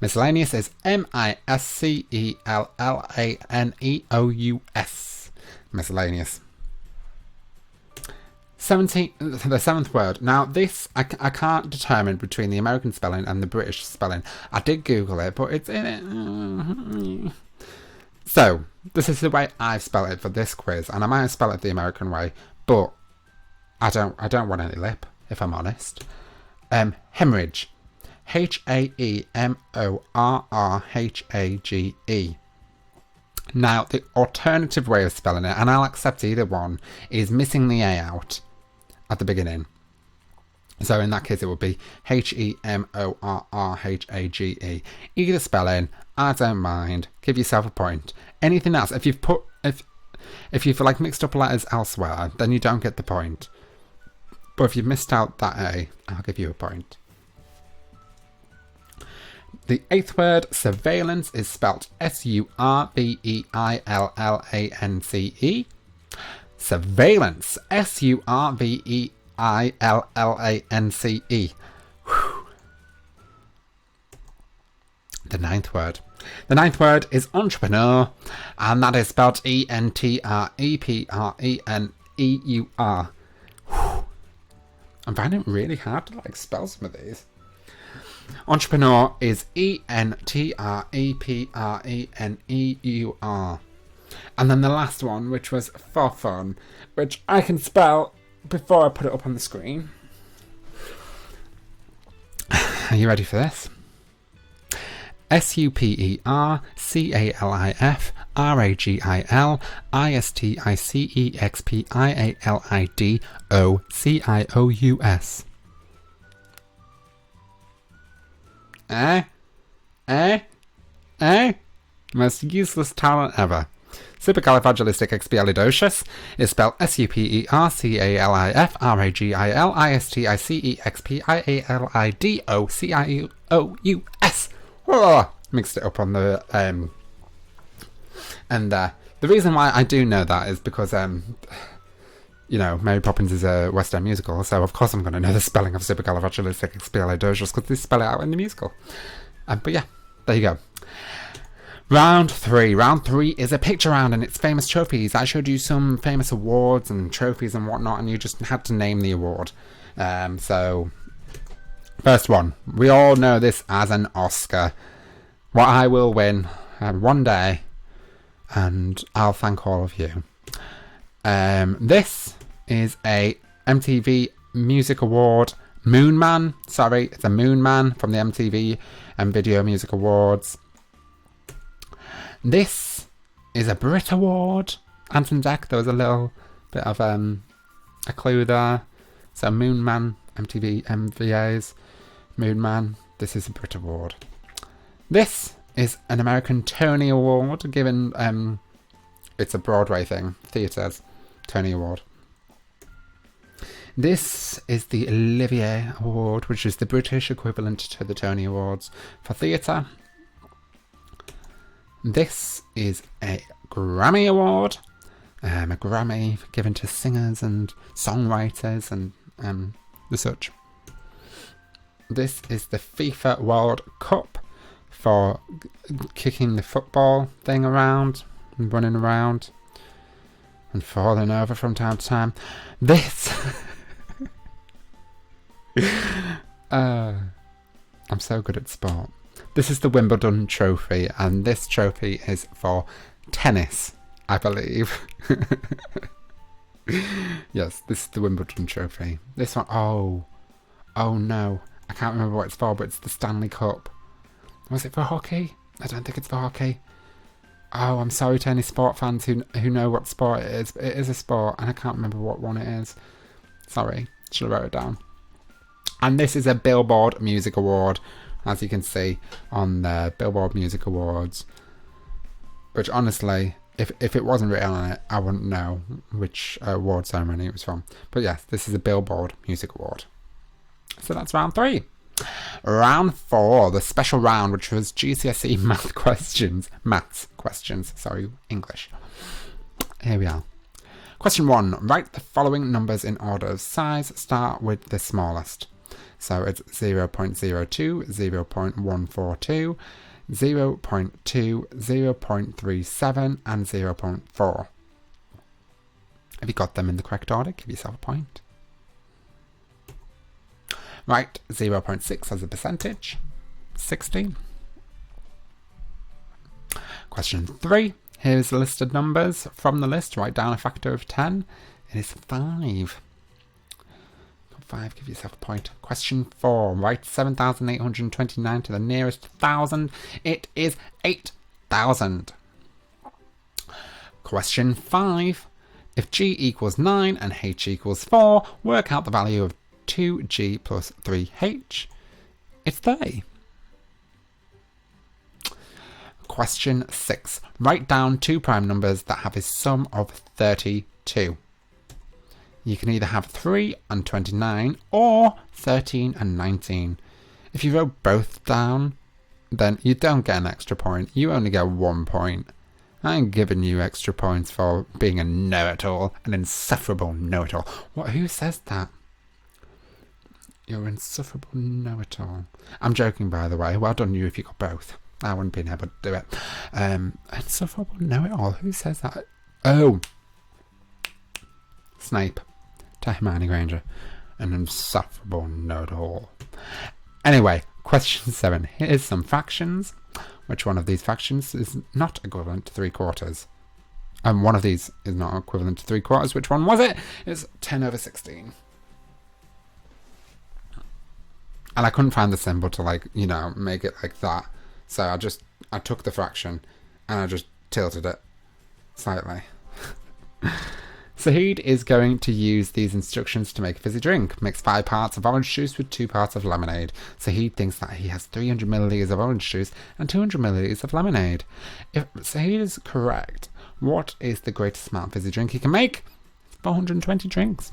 Miscellaneous is MISCELLANEOUS. Miscellaneous. The seventh word. Now this, I can't determine between the American spelling and the British spelling. I did Google it, but it's in it. So, this is the way I've spelled it for this quiz, and I might have spelled it the American way, but I don't want any lip, if I'm honest. Hemorrhage. HAEMORRHAGE. Now, the alternative way of spelling it, and I'll accept either one, is missing the A out at the beginning. So in that case, it would be HEMORRHAGE. Either spelling, I don't mind. Give yourself a point. Anything else, if you've mixed up letters elsewhere, then you don't get the point. But if you've missed out that A, I'll give you a point. The eighth word, surveillance, is spelt SURVEILLANCE. Surveillance. SURVEILLANCE. the ninth word. The ninth word is entrepreneur, and that is spelled ENTREPRENEUR. I'm finding it really hard to spell some of these. Entrepreneur is ENTREPRENEUR. And then the last one, which was for fun, which I can spell before I put it up on the screen. Are you ready for this? SUPERCALIFRAGILISTEXPIALIDOCIOUS. Most useless talent ever. Supercalifragilisticexpialidocious is spelled SUPERCALIFRAGILISTEXPIALIDOCIOUS. Oh, mixed it up on the and there. The reason why I do know that is because Mary Poppins is a West End musical, so of course I'm going to know the spelling of supercalifragilisticexpialidocious because they spell it out in the musical. But yeah, there you go. Round 3. Round 3 is a picture round and it's famous trophies. I showed you some famous awards and trophies and whatnot, and you just had to name the award. So, first one. We all know this as an Oscar. What I will win one day, and I'll thank all of you. This is a MTV Music Award Moon Man. Sorry, it's a Moon Man from the MTV and Video Music Awards. This is a Brit Award. Anton Deck, there was a little bit of a clue there. So Moon Man, MTV MVAs, Moon Man. This is a Brit Award. This is an American Tony Award given, it's a Broadway thing, theatres, Tony Award. This is the Olivier Award, which is the British equivalent to the Tony Awards for theatre. This is a Grammy Award, a Grammy given to singers and songwriters and the such. This is the FIFA World Cup for kicking the football thing around and running around and falling over from time to time. This I'm so good at sport. This is the Wimbledon trophy, and this trophy is for tennis, I believe. Yes, this is the Wimbledon trophy. This one, oh no, I can't remember what it's for, but it's the Stanley Cup. Was it for hockey? I don't think it's for hockey. Oh, I'm sorry to any sport fans who know what sport it is, but it is a sport, and I can't remember what one it is. Sorry, should have wrote it down. And this is a Billboard Music Award, as you can see on the Billboard Music Awards. Which honestly, if it wasn't written on it, I wouldn't know which award ceremony it was from. But yes, this is a Billboard Music Award. So that's round 3. Round 4, the special round, which was GCSE maths questions, English. Here we are. Question 1. Write the following numbers in order of size. Start with the smallest. So it's 0.02, 0.142, 0.2, 0.37 and 0.4. Have you got them in the correct order? Give yourself a point. Write 0.6 as a percentage. 60. Question 3. Here's the listed numbers. From the list, write down a factor of 10. It is 5. 5, give yourself a point. Question 4. Write 7,829 to the nearest 1,000. It is 8,000. Question 5. If g equals 9 and h equals 4, work out the value of 2g plus 3h. It's 30. Question 6. Write down 2 prime numbers that have a sum of 32. You can either have 3 and 29 or 13 and 19. If you wrote both down, then you don't get an extra point. You only get 1 point. I'm giving you extra points for being a know-it-all, an insufferable know-it-all. What? Who says that? You're an insufferable know-it-all. I'm joking, by the way. Well done you if you got both. I wouldn't be able to do it. And stuff I wouldn't know it all. Who says that? Oh, Snape to Hermione Granger. An insufferable know it all. Anyway, question 7. Here's some fractions. Which one of these fractions is not equivalent to 3/4? And one of these is not equivalent to 3/4. Which one was it? It's 10/16. And I couldn't find the symbol to, like, you know, make it like that. So I took the fraction and I just tilted it slightly. Saeed is going to use these instructions to make a fizzy drink. Mix 5 parts of orange juice with 2 parts of lemonade. Saeed thinks that he has 300 millilitres of orange juice and 200 millilitres of lemonade. If Saeed is correct, what is the greatest amount of fizzy drink he can make? 420 drinks.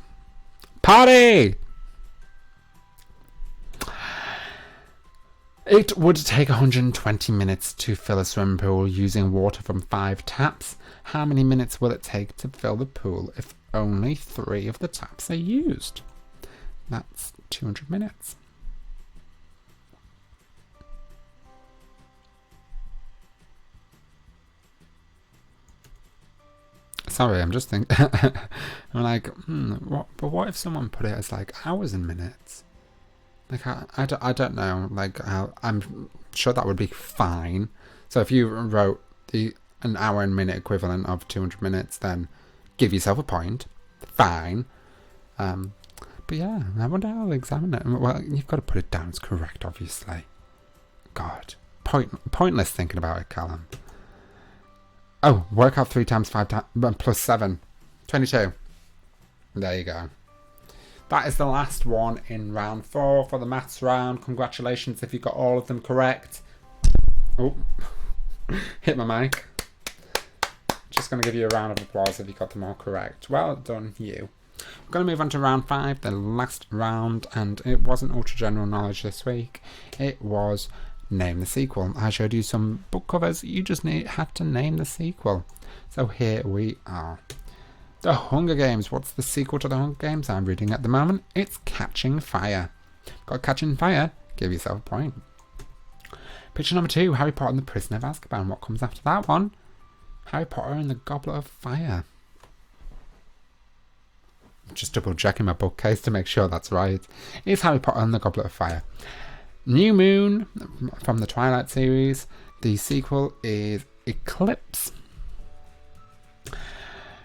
Party! It would take 120 minutes to fill a swimming pool using water from 5 taps. How many minutes will it take to fill the pool if only 3 of the taps are used? That's 200 minutes. Sorry, I'm just thinking. I'm like, what if someone put it as like hours and minutes? Like, I don't know. Like, I'm sure that would be fine. So if you wrote an hour and minute equivalent of 200 minutes, then give yourself a point. Fine. But yeah, I wonder how I'll examine it. Well, you've got to put it down as correct, obviously. God. Pointless thinking about it, Callum. Oh, work out 3 times 5 times plus 7. 22. There you go. That is the last one in round 4 for the maths round. Congratulations if you got all of them correct. Oh, hit my mic. Just going to give you a round of applause if you got them all correct. Well done, you. We're going to move on to round 5, the last round, and it wasn't ultra general knowledge this week. It was name the sequel. I showed you some book covers. You just had to name the sequel. So here we are. The Hunger Games. What's the sequel to The Hunger Games I'm reading at the moment? It's Catching Fire. Got Catching Fire? Give yourself a point. Picture number 2, Harry Potter and the Prisoner of Azkaban. What comes after that one? Harry Potter and the Goblet of Fire. Just double checking my bookcase to make sure that's right. It's Harry Potter and the Goblet of Fire. New Moon from the Twilight series. The sequel is Eclipse.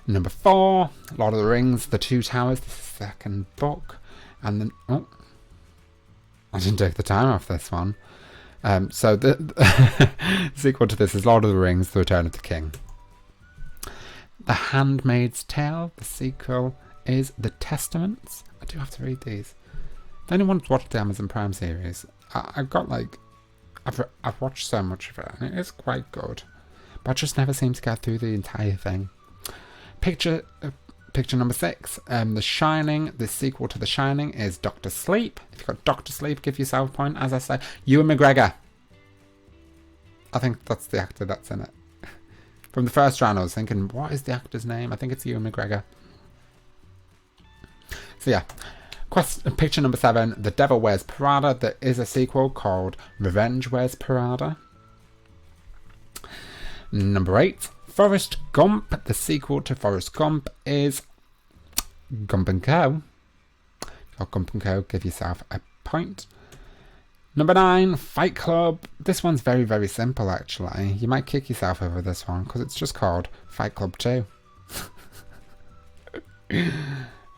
Number 4, Lord of the Rings, The Two Towers, the second book. And then, oh, I didn't take the time off this one. So the sequel to this is Lord of the Rings, The Return of the King. The Handmaid's Tale, the sequel is The Testaments. I do have to read these. If anyone's watched the Amazon Prime series, I've watched so much of it, and it is quite good. But I just never seem to get through the entire thing. Picture number 6, The Shining. The sequel to The Shining is Doctor Sleep. If you've got Doctor Sleep, give yourself a point. As I say, Ewan McGregor. I think that's the actor that's in it. From the first round, I was thinking, what is the actor's name? I think it's Ewan McGregor. So yeah. Picture number 7, The Devil Wears Prada. There is a sequel called Revenge Wears Prada. Number 8, Forrest Gump. The sequel to Forrest Gump is Gump & Co. Or Gump & Co. Give yourself a point. Number 9, Fight Club. This one's very, very simple, actually. You might kick yourself over this one because it's just called Fight Club 2.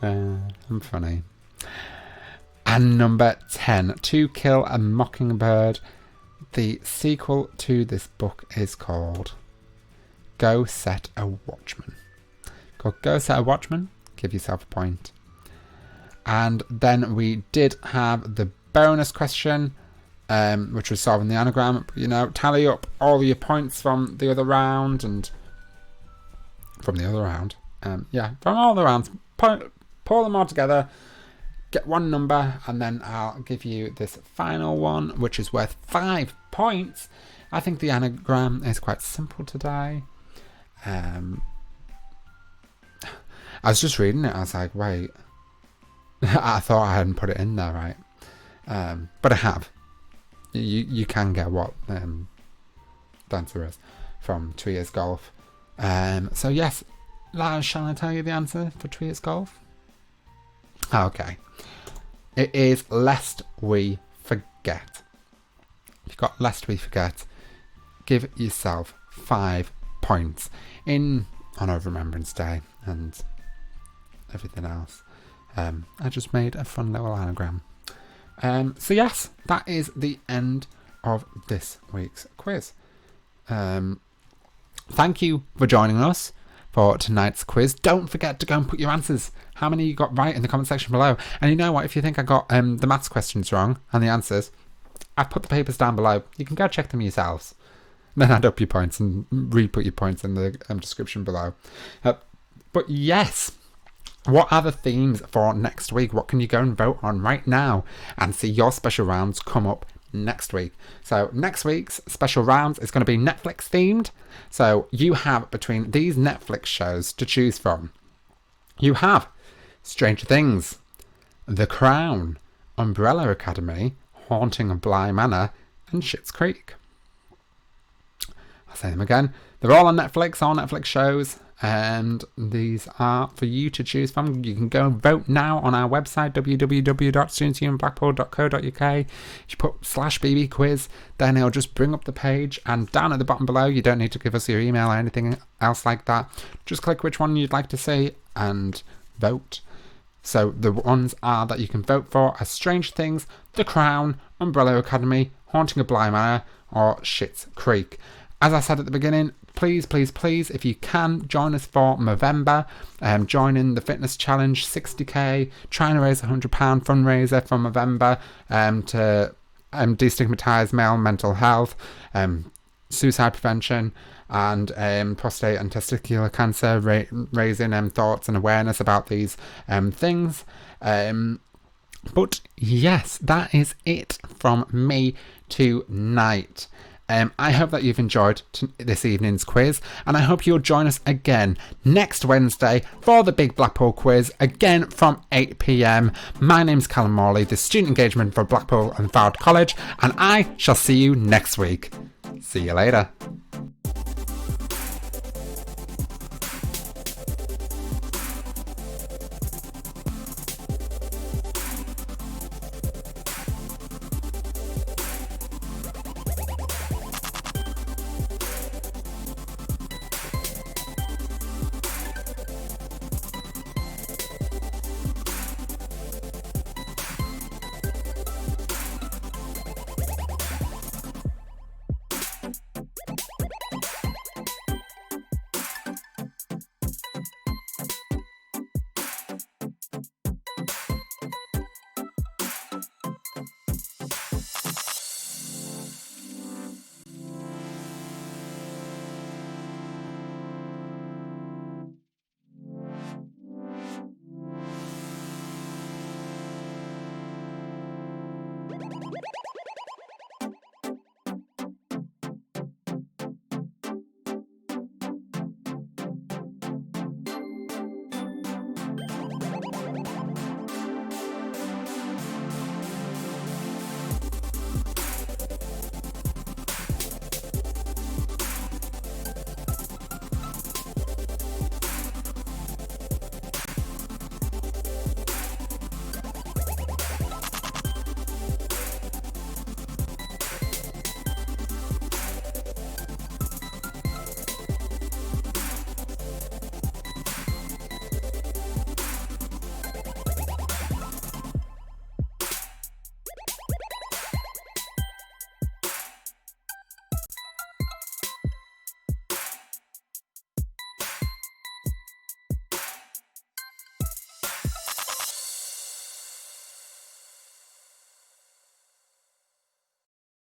I'm funny. And number 10, To Kill a Mockingbird. The sequel to this book is called Go Set a Watchman. Go Set a Watchman. Give yourself a point. And then we did have the bonus question, which was solving the anagram. You know, tally up all your points from the other round and from the other round. From all the rounds. Pull them all together. Get one number, and then I'll give you this final one, which is worth 5 points. I think the anagram is quite simple today. I was just reading it. I was like, wait. I thought I hadn't put it in there, right? But I have. You can get what the answer is from Tweeters Golf. So yes, shall I tell you the answer for Tweeters Golf? Okay. It is Lest We Forget. If you've got Lest We Forget, give yourself 5 points in honour of Remembrance Day and everything else. I just made a fun little anagram. So yes, that is the end of this week's quiz. Thank you for joining us for tonight's quiz. Don't forget to go and put your answers. How many you got right in the comment section below? And you know what? If you think I got the maths questions wrong and the answers, I've put the papers down below. You can go check them yourselves. Then add up your points and re-put your points in the description below. But yes, what are the themes for next week? What can you go and vote on right now and see your special rounds come up next week? So next week's special rounds is going to be Netflix themed. So you have between these Netflix shows to choose from. You have Stranger Things, The Crown, Umbrella Academy, Haunting of Bly Manor, and Schitt's Creek. I'll say them again. They're all on Netflix, all Netflix shows, and these are for you to choose from. You can go and vote now on our website, www.studentsunionblackpool.co.uk. If you put /BB quiz, then it'll just bring up the page, and down at the bottom below, you don't need to give us your email or anything else like that. Just click which one you'd like to see and vote. So the ones that you can vote for are Stranger Things, The Crown, Umbrella Academy, Haunting of Bly Manor, or Schitt's Creek. As I said at the beginning, please, if you can, join us for Movember. Join in the fitness challenge, 60k, trying to raise £100 fundraiser for Movember to destigmatise male mental health, suicide prevention, and prostate and testicular cancer, raising thoughts and awareness about these things. But yes, that is it from me tonight. I hope that you've enjoyed this evening's quiz, and I hope you'll join us again next Wednesday for the Big Blackpool Quiz, again from 8 p.m. My name's Callum Morley, the Student Engagement for Blackpool and Fard College, and I shall see you next week. See you later.